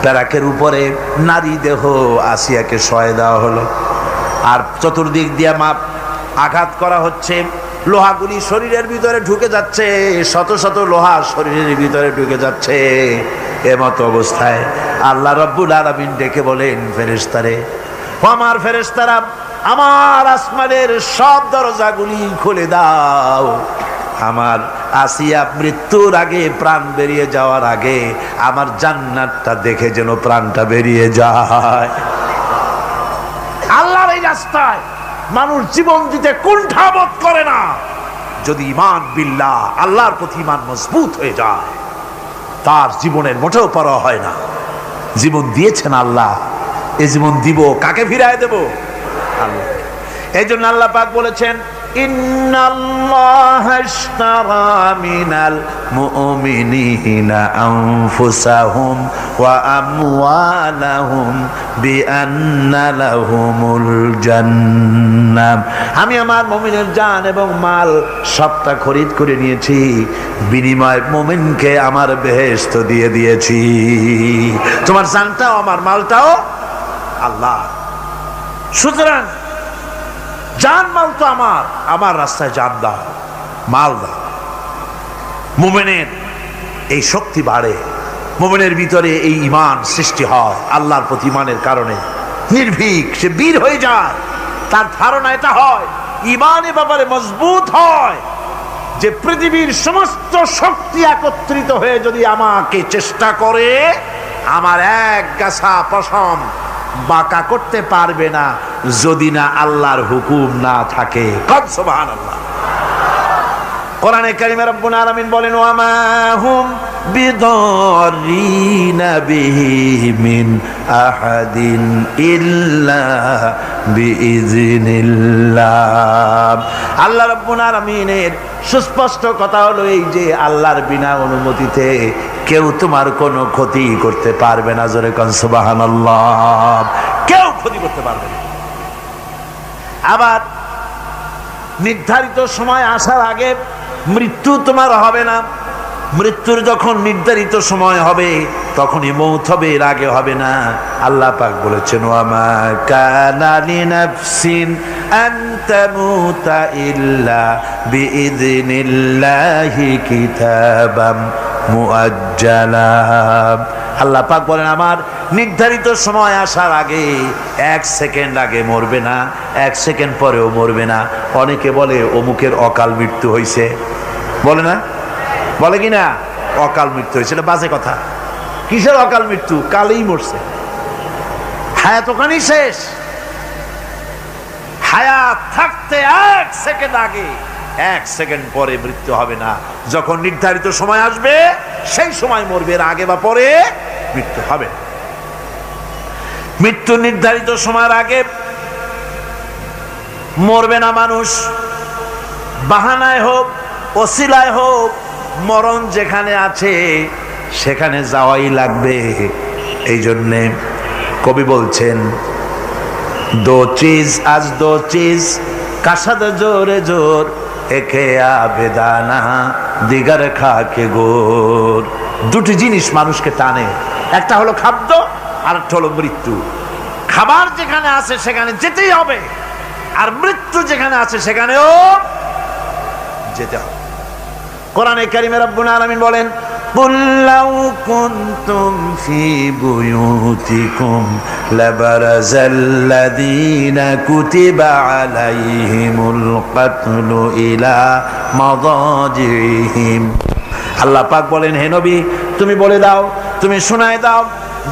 প্যারাকের উপরে নারী দেহ আসিয়াকে শোয়াই দেওয়া হলো, আর চতুর্দিক দিয়ে আঘাত করা হচ্ছে। লোহাগুলি শরীরের ভিতরে ঢুকে যাচ্ছে, শত শত লোহা শরীরের ভিতরে ঢুকে যাচ্ছে। এমত অবস্থায় আল্লাহ রাব্বুল আলামিন ডেকে বলেন, ফেরেশতারে, আমার ফেরেশতারা, আমার আসমানের সব দরজাগুলি খুলে দাও। আমার আসিয়া মৃত্যুর আগে, প্রাণ বেরিয়ে যাওয়ার আগে আমার জান্নাতটা দেখে যেন প্রাণটা বেরিয়ে যায়। আল্লাহর এই রাস্তায় মানুষ জীবন দিতে কুণ্ঠাবোধ করে না, যদি ঈমান বিল্লাহ, আল্লাহর প্রতি ঈমান মজবুত হয়ে যায়, তার জীবনের মোটেও পরোয়া হয় না। জীবন দিয়েছেন আল্লাহ, এই জীবন দিব, কাকে ফিরায় দেব? আল্লাহ। এই জন্য আল্লাহ পাক বলেছেন, ইন্নাল্লাহা আশতারা মিনাল মুমিনিনা আনফুসাহুম ওয়া আমওয়ালাহুম বিআন্না লাহুমুল জান্নাহ। আমি আমার মুমিনের জান এবং মাল সবটা খরিদ করে নিয়েছি, বিনিময়ে মুমিনকে আমার বেহেশত দিয়ে দিয়েছি। তোমার জানটাও আমার মালটাও আল্লাহ। সুতরাং জান মাল তো আমার, আমার রাস্তায় জান দাও, মাল দাও। মুমিনের এই শক্তি বাড়ে, মুমিনের ভিতরে এই ঈমান সৃষ্টি হয়, আল্লাহর প্রতি ঈমানের কারণে নির্ভীক সে বীর হয়ে যায়। তার ধারণা এটা হয়, ঈমানের ব্যাপারে মজবুত হয়, যে পৃথিবীর সমস্ত শক্তি একত্রিত হয়ে যদি আমাকে চেষ্টা করে, আমার এক গাছা পশম বাঁকা করতে পারবে না, যদি না আল্লাহর হুকুম না থাকে। সুবহানাল্লাহ। কোরআনে কারিমে রব্বুল আলামিন বলেন, ওয়া মা হুম বিদারিনা বিহি মিন আহাদিন ইল্লা বিইজনিল্লাহ। আল্লাহ রব্বুল আলামিনের সুস্পষ্ট কথা হলো এই যে আল্লাহর বিনা অনুমতিতে কেউ তোমার কোনো ক্ষতি করতে পারবে না। জোরে কোন সুবহানাল্লাহ। কেউ ক্ষতি করতে পারবে না। আবার নির্ধারিত সময় আসার আগে মৃত্যু তোমার হবে না। মৃত্যুর যখন নির্ধারিত সময় হবে, তখনই মৌত হবে, এর আগে হবে না। আল্লাহ পাক বলেছেন ওয়ামা কানা লিনাফসিন আন তামুতা ইল্লা বিইذনিল্লাহি কিতাবাম মুআজ্জালা। আল্লাহ পাক বলেন আমার নির্ধারিত সময় আসার আগে 1 সেকেন্ড আগে মরবে না, 1 সেকেন্ড পরেও মরবে না। অনেকে বলে অমুকের অকাল মৃত্যু হয়েছে, বলে না, বলে কি না অকাল মৃত্যু হয়েছে, এটা বাজে কথা। কিসের অকাল মৃত্যু? কালেই মরছে, হায়াত ওখানেই শেষ। হায়াত থাকতে 1 সেকেন্ড আগে 1 সেকেন্ড পরে মৃত্যু হবে না। যখন নির্ধারিত সময় আসবে সেই সময় মরবে, এর আগে বা পরে মৃত্যু হবে। মৃত্যু নির্ধারিত সময়ের আগে মরবে না মানুষ। বাহানায় হোক ওসিলায় হোক মরণ যেখানে আছে সেখানে যাওয়াই লাগবে। এই জন্যে কবি বলছেন দো চিজ আজ দো চিজ কাসাদ জোরে জোর একে আবেদানা দিগার খাকে গোর। দুটি জিনিস মানুষকে টানে, একটা হলো খাদ্য আর একটা হলো মৃত্যু। খাবার যেখানে আছে সেখানে যেতেই হবে, আর মৃত্যু যেখানে আছে সেখানেও যেতে হবে। কোরআনে কারিমে রব্বুল আলামিন বলেন কুল লাউ কুনতুম ফি বুয়ুতিকুম লাবারাযাল্লাযীনা কুতিবা আলাইহিমুল কাতলু ইলা মাদাজিহিম। আল্লাহ পাক বলেন হে নবী তুমি বলে দাও, তুমি শোনায় দাও,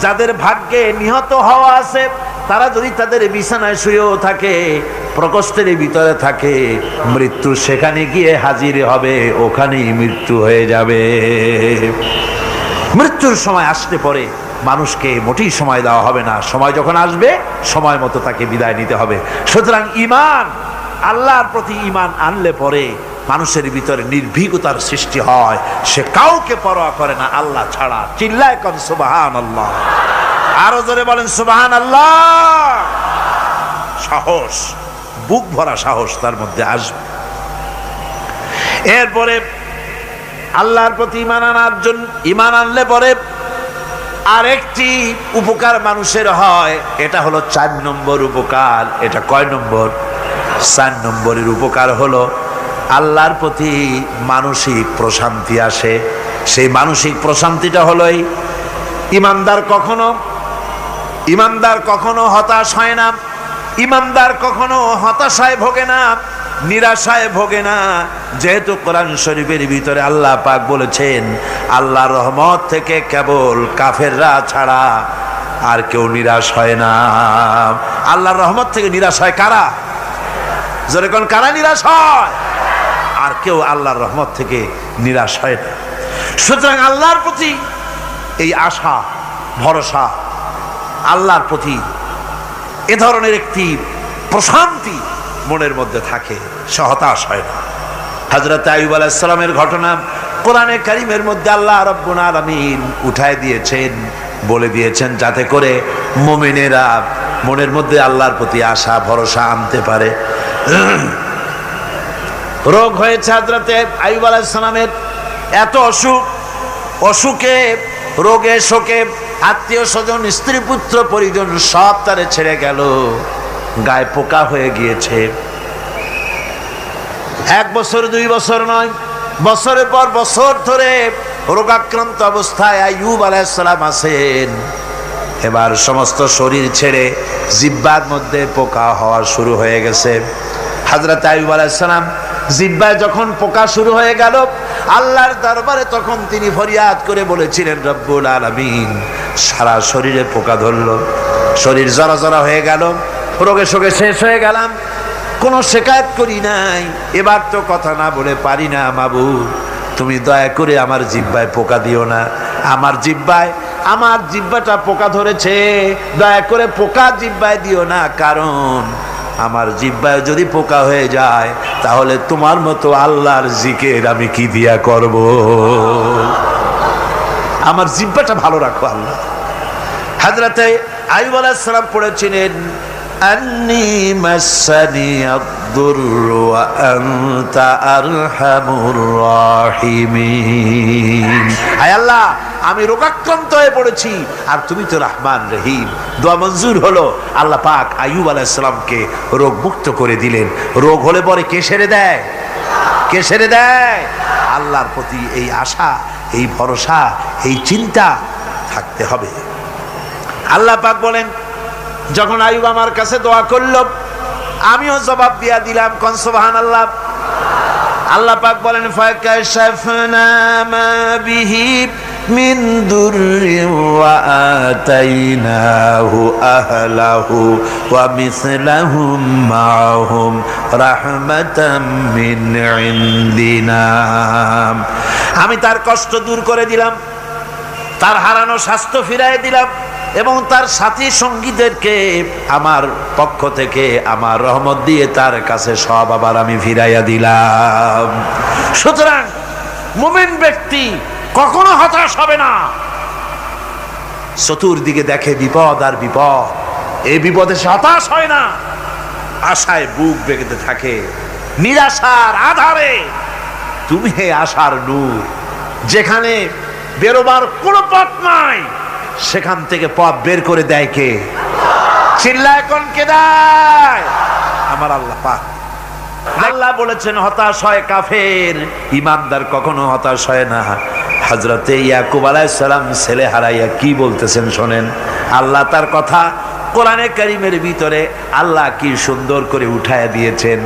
যাদের ভাগ্যে নিহত হওয়া আছে তারা যদি তাদের বিছানায় শুয়েও থাকে, প্রকোষ্ঠের ভিতরে থাকে, মৃত্যু সেখানে গিয়ে হাজির হবে, ওখানেই মৃত্যু হয়ে যাবে। মৃত্যুর সময় আসতে পরে মানুষকে মোটেই সময় দেওয়া হবে না। সময় যখন আসবে সময় মতো তাকে বিদায় নিতে হবে। সুতরাং ঈমান, আল্লাহর প্রতি ঈমান আনলে পরে মানুষের ভিতরে নির্ভীকতার সৃষ্টি হয়, সে কাউকে পরোয়া করে না আল্লাহ ছাড়া। চিল্লায় কোন সুবহানাল্লাহ, আরো জোরে বলেন সুবহানাল্লাহ। সাহস, বুক ভরা সাহস তার মধ্যে আসবে। এরপরে আল্লাহর প্রতি ঈমান আনলে পরে আরেকটি উপকার মানুষের হয়, এটা হলো 4 নম্বর উপকার। এটা কয় নম্বর? 4 নম্বরের উপকার হলো আল্লাহর প্রতি মানসিক প্রশান্তি আসে। সেই মানসিক প্রশান্তিটা হলোই ইমানদার কখনো হতাশ হয় না, ইমানদার কখনো হতাশায় ভোগে না, নিরাশায় ভোগে না। যেহেতু কোরআন শরীফের ভিতরে আল্লাহ পাক বলেছেন আল্লাহর রহমত থেকে কেবল কাফেররা ছাড়া আর কেউ নিরাশ হয় না। আল্লাহর রহমত থেকে নিরাশ হয় কারা? যেরকম কারা নিরাশ হয়? আর কেউ আল্লাহর রহমত থেকে নিরাশ হয় না। সুতরাং আল্লাহর প্রতি এই আশা ভরসা, আল্লাহর প্রতি এ ধরনের একটি প্রশান্তি মনের মধ্যে থাকে, সে হতাশ হয় না। হযরত আইয়ুব আলাইহিস সালামের ঘটনা কোরআনে কারীমের মধ্যে আল্লাহ রাব্বুল আলামিন উঠায় দিয়েছেন, বলে দিয়েছেন যাতে করে মুমিনেরা মনের মধ্যে আল্লাহর প্রতি আশা ভরসা আনতে পারে। রোগ হয়েছে হযরত আইয়ুব আলাইহিস সালামের, এত অসুখে রোগে শোকে আত্মীয় স্বজন স্ত্রী পুত্র পরিজন সব তারে ছেড়ে গেল, গায়ে পোকা হয়ে গিয়েছে। 1 বছর 2 বছর নয়, বছরের পর বছর ধরে রোগাক্রান্ত অবস্থায় আইয়ুব আলাইহিস সালাম আছেন। এবার সমস্ত শরীর ছেড়ে জিহ্বার মধ্যে পোকা হওয়া শুরু হয়ে গেছে। হযরত আইয়ুব আলাইহিস সালাম জিহ্বায় যখন পোকা শুরু হয়ে গেল, আল্লাহর দরবারে তখন তিনি ফরিয়াদ করে বলেছিলেন রব্বুল আলামিন, সারা শরীরে পোকা ধরলো, শরীর জরা জরা হয়ে গেল, রোগে শোকে শেষ হয়ে গেলাম, কোনো শিকায়ত করি নাই, এবার তো কথা না বলে পারি না। মাবুদ তুমি দয়া করে আমার জিহ্বায় পোকা দিও না, আমার জিহ্বাটা পোকা ধরেছে, দয়া করে পোকা জিহ্বায় দিও না, কারণ আমার জিহ্বায় যদি পোকা হয়ে যায় তাহলে তোমার মতো আল্লাহর জিকির আমি কি দিয়া করব। আমার জিহ্বাটা ভালো রাখো আল্লাহ। হযরত আইয়ুব আলাইহিস সালাম পড়েছিলেন আন্নী মাসানি الضر وأنت أرحم الراحمين আয় আল্লাহ আমি রোগাক্রান্ত হয়ে পড়েছি আর তুমি তো রহমান রহিম। দোয়া মঞ্জুর হলো। আল্লাহ পাক আইয়ুব আলাইহিস সালামকে রোগ মুক্ত করে দিলেন। রোগ হলে পরে কে সেরে দেয়? কে সেরে দেয়? আল্লাহর প্রতি এই আশা, এই ভরসা, এই চিন্তা থাকতে হবে। আল্লাহ পাক বলেন, যখন আইয়ুব আমার কাছে দোয়া করলো আমিও জবাব দিয়া দিলাম। কোন সুবহানাল্লাহ। আল্লাহ পাক বলেন, ফাকাশাফনা মা বিহি মিন দুররিন ওয়া আতাইনাহু আহলাহু ওয়া মিসলাহুম মাআহুম রাহমাতাম মিন ইনদিনা। আমি তার কষ্ট দূর করে দিলাম, তার হারানো স্বাস্থ্য ফিরিয়ে দিলাম এবং তার সাথী সঙ্গীদেরকে আমার পক্ষ থেকে আমার রহমত দিয়ে তার কাছে সব আবার আমি ফিরাইয়া দিলাম। সুতরাং মুমিন ব্যক্তি কখনো হতাশ হবে না। চতুর্দিকে দেখে বিপদ আর বিপদ, এই বিপদে সে হতাশ হয় না, আশায় বুক বেঁধে থাকে। নিরাশার আধারে তুমি হে আশার নূর, যেখানে বেরোবার কোনো পথ নাই সেখান থেকে পথ বের করে দেয় কে? চিল্লায় কোন কে দেয়? আমার আল্লাহ পাক। আল্লাহ বলেছেন হতাশ হয় কাফের, ইমানদার কখনো হতাশ হয় না। হযরতে ইয়াকুব আলাইহিস সালাম ছেলে হারাইয়া কি বলতেছেন শোনেন। আল্লাহ তার কথা কোরআনে কারীমের ভিতরে আল্লাহ কি সুন্দর করে উঠায়া দিয়েছেন।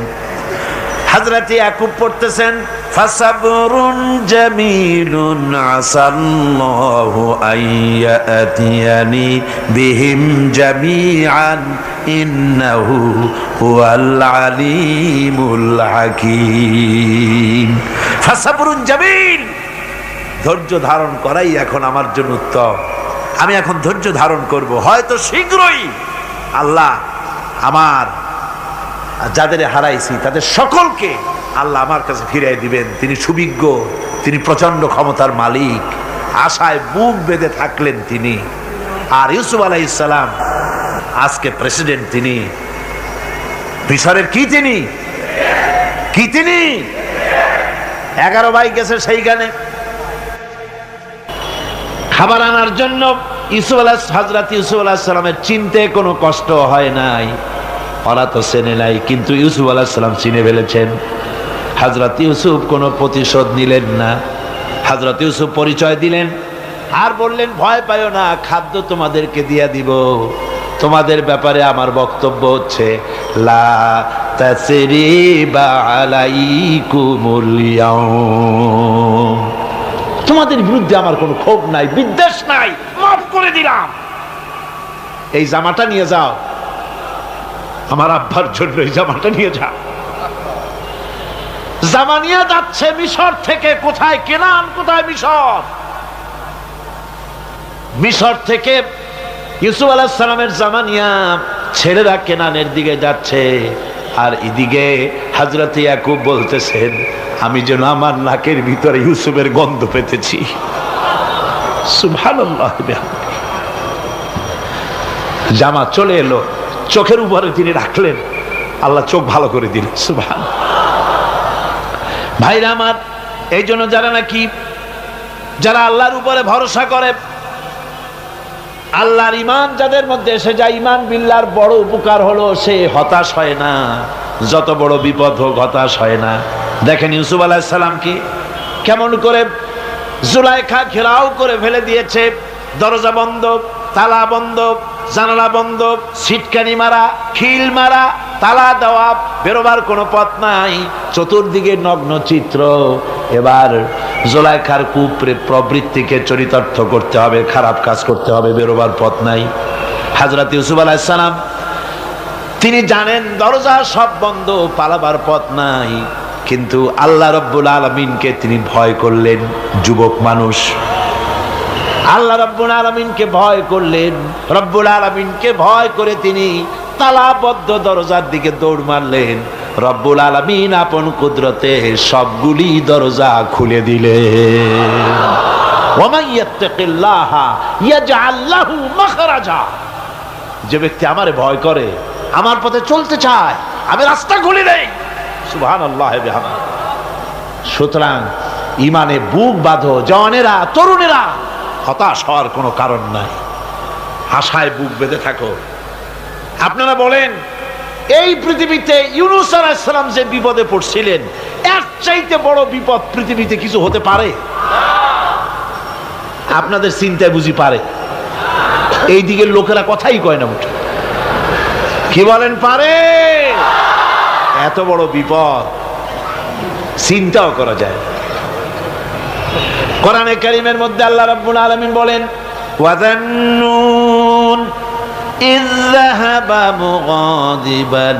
হযরতে ইয়াকুব পড়তেছেন, ফাসাবরুন জামিলুন আসাল্লাহু আইয়াতিয়ানি বিহিম জামিআন ইন্নাহু হুয়াল আলিমুল হাকীম। ফাসাবরুন জামিল, ধৈর্য ধারণ করাই এখন আমার জন্য উত্তম। আমি এখন ধৈর্য ধারণ করব, হয়তো শীঘ্রই আল্লাহ আমার যাদের হারাইছি তাদের সকলকে আল্লাহ আমার কাছে ফিরিয়ে দিবেন। তিনি সুবিজ্ঞ, তিনি প্রচন্ড ক্ষমতার মালিক। আশায় বুক বেঁধে থাকলেন তিনি। আর ইউসুফ আলাইহিস সালাম আজকে প্রেসিডেন্ট, তিনি মিশরের কি তিনি 11 ভাই গেছে সেইখানে খাবার আনার জন্য। হযরত ইউসুফ আলাইহিস সালামের চিনতে কোনো কষ্ট হয় নাই। ওরা তো চেনে নাই, কিন্তু ইউসুফ আলাইহিস সালাম চিনে ফেলেছেন। হযরত ইউসুফ কোনো প্রতিশোধ নিলেন না। হযরত ইউসুফ পরিচয় দিলেন আর বললেন, ভয় পাইও না, খাদ্য তোমাদেরকে দিয়ে দিব। তোমাদের ব্যাপারে আমার বক্তব্য হচ্ছে, লা তাসরিবা আলাইকুমুল ইয়াউম, তোমাদের বিরুদ্ধে আমার কোনো ক্ষোভ নাই, বিদ্বেষ নাই, মাফ করে দিলাম। এই জামাটা নিয়ে যাও, আমার আব্বার জন্য এই জামাটা নিয়ে যাও। জামা নিয়ে যাচ্ছে মিশর থেকে। কোথায়? কেনান। কোথায়? মিশর। মিশর থেকে ইউসুফ আলাইহিস সালামের জামা নিয়ে ছেলেরা কেনানের দিকে যাচ্ছে। আর এদিকে হযরত ইয়াকুব বলতেছেন, আমি যেন আমার নাকের ভিতরে ইউসুফের গন্ধ পেতেছি। সুবহানাল্লাহ। জামা চলে এলো, চোখের উপরে তিনি রাখলেন, আল্লাহ চোখ ভালো করে দিলেন। সুবহানাল্লাহ। ভাইরা আমার, এই জন্য যারা আল্লাহর উপরে ভরসা করে, আল্লাহর ঈমান যাদের মধ্যে এসে যায়, ঈমান বিল্লাহর বড় উপকার হলো সে হতাশ হয় না। যত বড় বিপদ হোক হতাশ হয় না। দেখেন ইউসুফ আলাইহিস সালাম কি কেমন করে জুলাইখা ঘেরাও করে ফেলে দিয়েছে। দরজা বন্ধ, তালা বন্ধ, জানালা বন্ধ, সিটকানি মারা, খিল মারা, তালা দেওয়া, বেরোবার কোনো পথ নাই। চতুর্দিকে নগ্ন চিত্র। এবার জুলাইখার প্রবৃত্তিকে চরিতার্থ করতে হবে, খারাপ কাজ করতে হবে, বেরোবার পথ নাই। হযরত ইউসুফ আলাইহিস সালাম তিনি জানেন দরজা সব বন্ধ, পালাবার পথ নাই, কিন্তু আল্লাহ রাব্বুল আলামিনকে তিনি ভয় করলেন। যুবক মানুষ, আল্লাহ রাব্বুল আলামিনকে ভয় করলেন। রব্বুল আলামিনকে ভয় করে তিনি তালাবদ্ধ দরজার দিকে দৌড় মারলেন। রব্বুল আলামিন আপন কুদরতে সবগুলি দরজা খুলে দিলেন। ওয়া মান ইয়াত্তাকিল্লাহা ইয়াজআল লাহু মাখরাজা, যে ব্যক্তি আমারে ভয় করে, আমার পথে চলতে চায়, আমি রাস্তা খুলি নেই। সুবহানাল্লাহ বিহামদিহি। সুতরাং ইমানে বুক বাঁধো জওয়ানেরা, তরুণেরা, হতাশ হওয়ার কোনো কারণ নাই, আশায় বুক বেঁধে থাকো। আপনারা বলেন এই পৃথিবীতে ইউনূস আলাইহিস সালাম যে বিপদে পড়ছিলেন, এর চাইতে বড় বিপদ পৃথিবীতে কিছু হতে পারে? আপনাদের চিন্তায় বুঝি পারে? এই দিকের লোকেরা কথাই কয় না মুঠে। কি বলেন পারে? এত বড় বিপদ চিন্তাও করা যায়। কোরআনে কারীমের মধ্যে আল্লাহ রাব্বুল আলামিন বলেন ওয়াযান্নুন ইয যাহাবা মুগাদিবান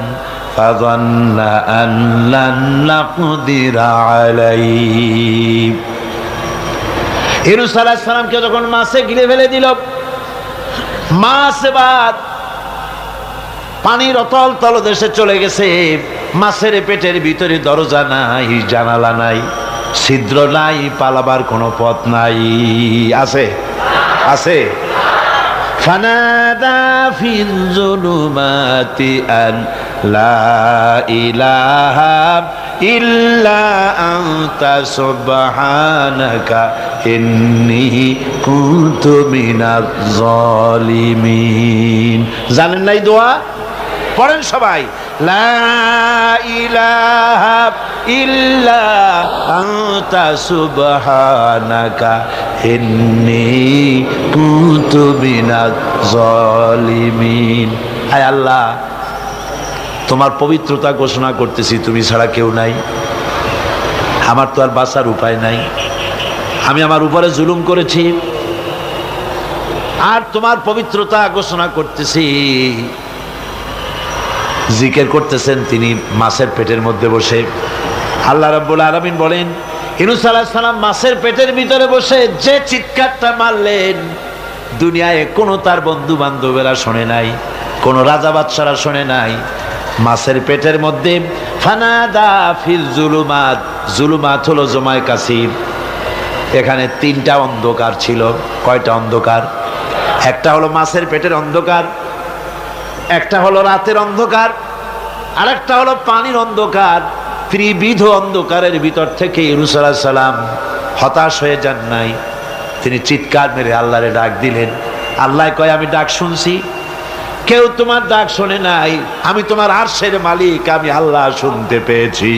ফাযান্না আন লান নাকদিরা আলাইহি। ইউনূস আলাইহিস সালামকে যখন মাছে গিলে ফেলে দিল, মাছ এবার পানির অতল তলদেশে চলে গেছে। মাছের পেটের ভিতরে দরজা নাই, জানালা নাই, ছিদ্র নাই, পালাবার কোনো পথ নাই। আছে? আছে? ফানাদা ফিল যুলুমাতি আন লা ইলাহা ইল্লা আনতা সুবহানাকা ইন্নী কুনতু মিনাজ জালিমিন। জানেন নাই দোয়া? পড়েন সবাই। লা ইলাহা ইল্লা আনতা সুবহানাকা ইন্নী কুনতু মিনাজ জালিমিন। হায় আল্লাহ, তোমার পবিত্রতা ঘোষণা করতেছি, তুমি ছাড়া কেউ নাই, আমার তো আর বাঁচার উপায় নাই। আমি আমার উপরে জুলুম করেছি, আর তোমার পবিত্রতা ঘোষণা করতেছি। জিকির করতেছেন তিনি মাছের পেটের মধ্যে বসে। আল্লাহ রাব্বুল আলামিন বলেন ইউনূস আলাইহিস সালাম মাছের পেটের ভিতরে বসে যে চিৎকারটা মারলেন, দুনিয়ায় কোনো তার বন্ধু বান্ধবেরা শোনে নাই, কোনো রাজা বাদশারা শোনে নাই। মাছের পেটের মধ্যে ফানাদা ফিল যুলুমাত, যুলুমাত হলো জমায় কাসির। এখানে তিনটা অন্ধকার ছিল। কয়টা অন্ধকার? একটা হলো মাছের পেটের অন্ধকার, একটা হলো রাতের অন্ধকার, আর একটা হলো পানির অন্ধকার। ত্রিবিধ অন্ধকারের ভিতর থেকে ইউনূস আলাইহিস সালাম হতাশ হয়ে যান নাই, তিনি চিৎকার মেরে আল্লাহরে ডাক দিলেন। আল্লাহ কয় আমি ডাক শুনছি, কেউ তোমার ডাক শোনে নাই, আমি তোমার আরশের মালিক, আমি আল্লাহ শুনতে পেয়েছি।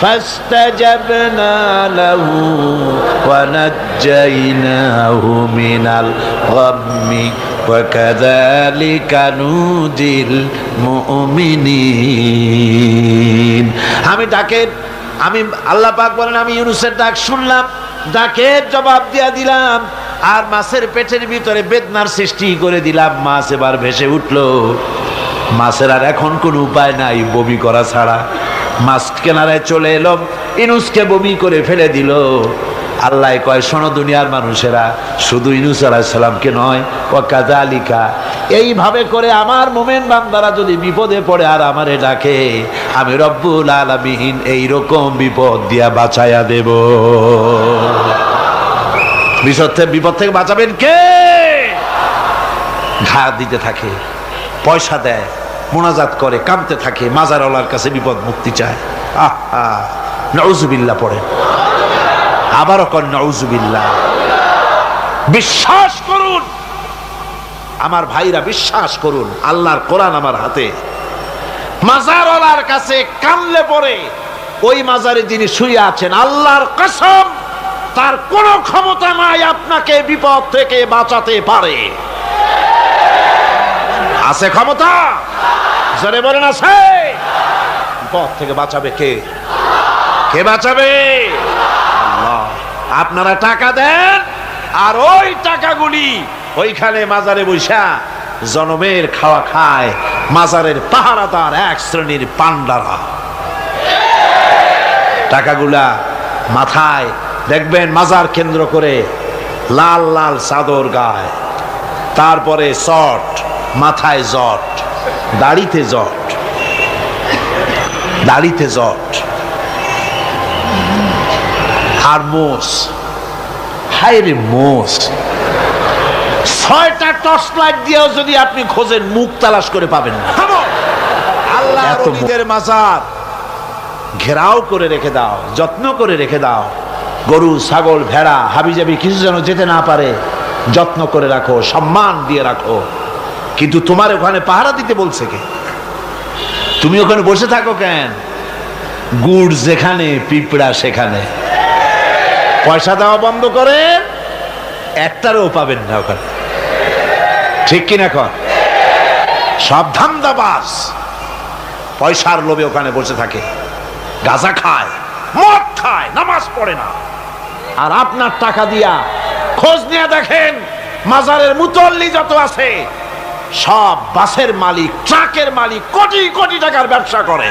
ফাস্তাজাবনা লাহু ওয়া নাজ্জাইনাহু মিনাল গাম্মি ওয়া কাযালিকা নুজিল মুমিনিন। আমি আল্লাহ পাক বলেন আমি ইউনূসের ডাক শুনলাম, ডাকের জবাব দিয়া দিলাম, আর মাছের পেটের ভিতরে বেদনার সৃষ্টি করে দিলাম। মাছ এবার ভেসে উঠলো। মাছের আর এখন কোনো উপায় নাই বমি করা ছাড়া। মাছ কিনারায় চলে এলো, ইউনূসকে বমি করে ফেলে দিল। আল্লাহ কয় শোনো দুনিয়ার মানুষেরা, শুধু ইউনূস আলাইহিস সালামকে নয়, ওয়া কাযালিকা, এইভাবে করে আমার মুমিন বান্দারা যদি বিপদে পড়ে আর আমারে ডাকে, আমি রব্বুল আলামিন এইরকম বিপদ দিয়া বাঁচাইয়া দেব। বিপদ থেকে বাঁচাবেন কে? ঘা দিতে থাকে, পয়সা দেয়, মোনাজাত করে, কাঁদতে থাকে, মাজারওয়ালার কাছে বিপদ মুক্তি চায়। আহা, নাউজুবিল্লাহ পড়েন, আবারও কর নাউজুবিল্লাহ। বিশ্বাস করুন আমার ভাইরা, বিশ্বাস করুন, আল্লাহর কোরআন আমার হাতে। মাজারওয়ালার কাছে কানলে পরে ওই মাজারে যিনি শুয়ে আছেন, আল্লাহর কসম তার কোনো ক্ষমতা নাই আপনাকে বিপদ থেকে বাঁচাতে পারে। আছে ক্ষমতা? জোরে বলেন আছে? বিপদ থেকে বাঁচাবে কে? কে বাঁচাবে? আল্লাহ। আপনারা টাকা দেন, আর ওই টাকাগুলি ওইখানে মাজারে বৈশা জনমের খাওয়া খায় মাজারের পাহারাদার এক শ্রেণীর পান্ডারা। টাকাগুলা মাথায় দেখবেন মাজার কেন্দ্র করে লাল লাল চাদর গায়, তারপরে চট, মাথায় জট, দাড়িতে জট, দাড়িতে জট, আর মোষ। হায় রে মোষ! 6টা টর্চ লাইট দিয়েও যদি আপনি খোঁজেন মুখ তালাশ করে পাবেন না। আল্লাহর ওলিদের মাজার ঘেরাও করে রেখে দাও, যত্ন করে রেখে দাও। গরু, ছাগল, ভেড়া, হাবিজাবি কিছু যেন যেতে না পারে, যত্ন করে রাখো, সম্মান দিয়ে রাখো। কিন্তু তোমার ওখানে পাহারা দিতে বলছে কে? তুমি ওখানে বসে থাকো কেন? গুড় যেখানে, পিঁপড়া সেখানে। পয়সা দেওয়া বন্ধ করে, একটারও পাবেন না ওখানে। ঠিক কিনা কর? সব ধান্দাবাজ পয়সার লোভে ওখানে বসে থাকে, গাঁজা খায়, মদ খায়, নামাজ পড়ে না। আর আপনার টাকা দিয়া খোঁজ নিয়ে দেখেন, মাজারের মুতল্লি যত আছে সব বাসের মালিক, ট্রাকের মালিক, কোটি কোটি টাকার ব্যবসা করে।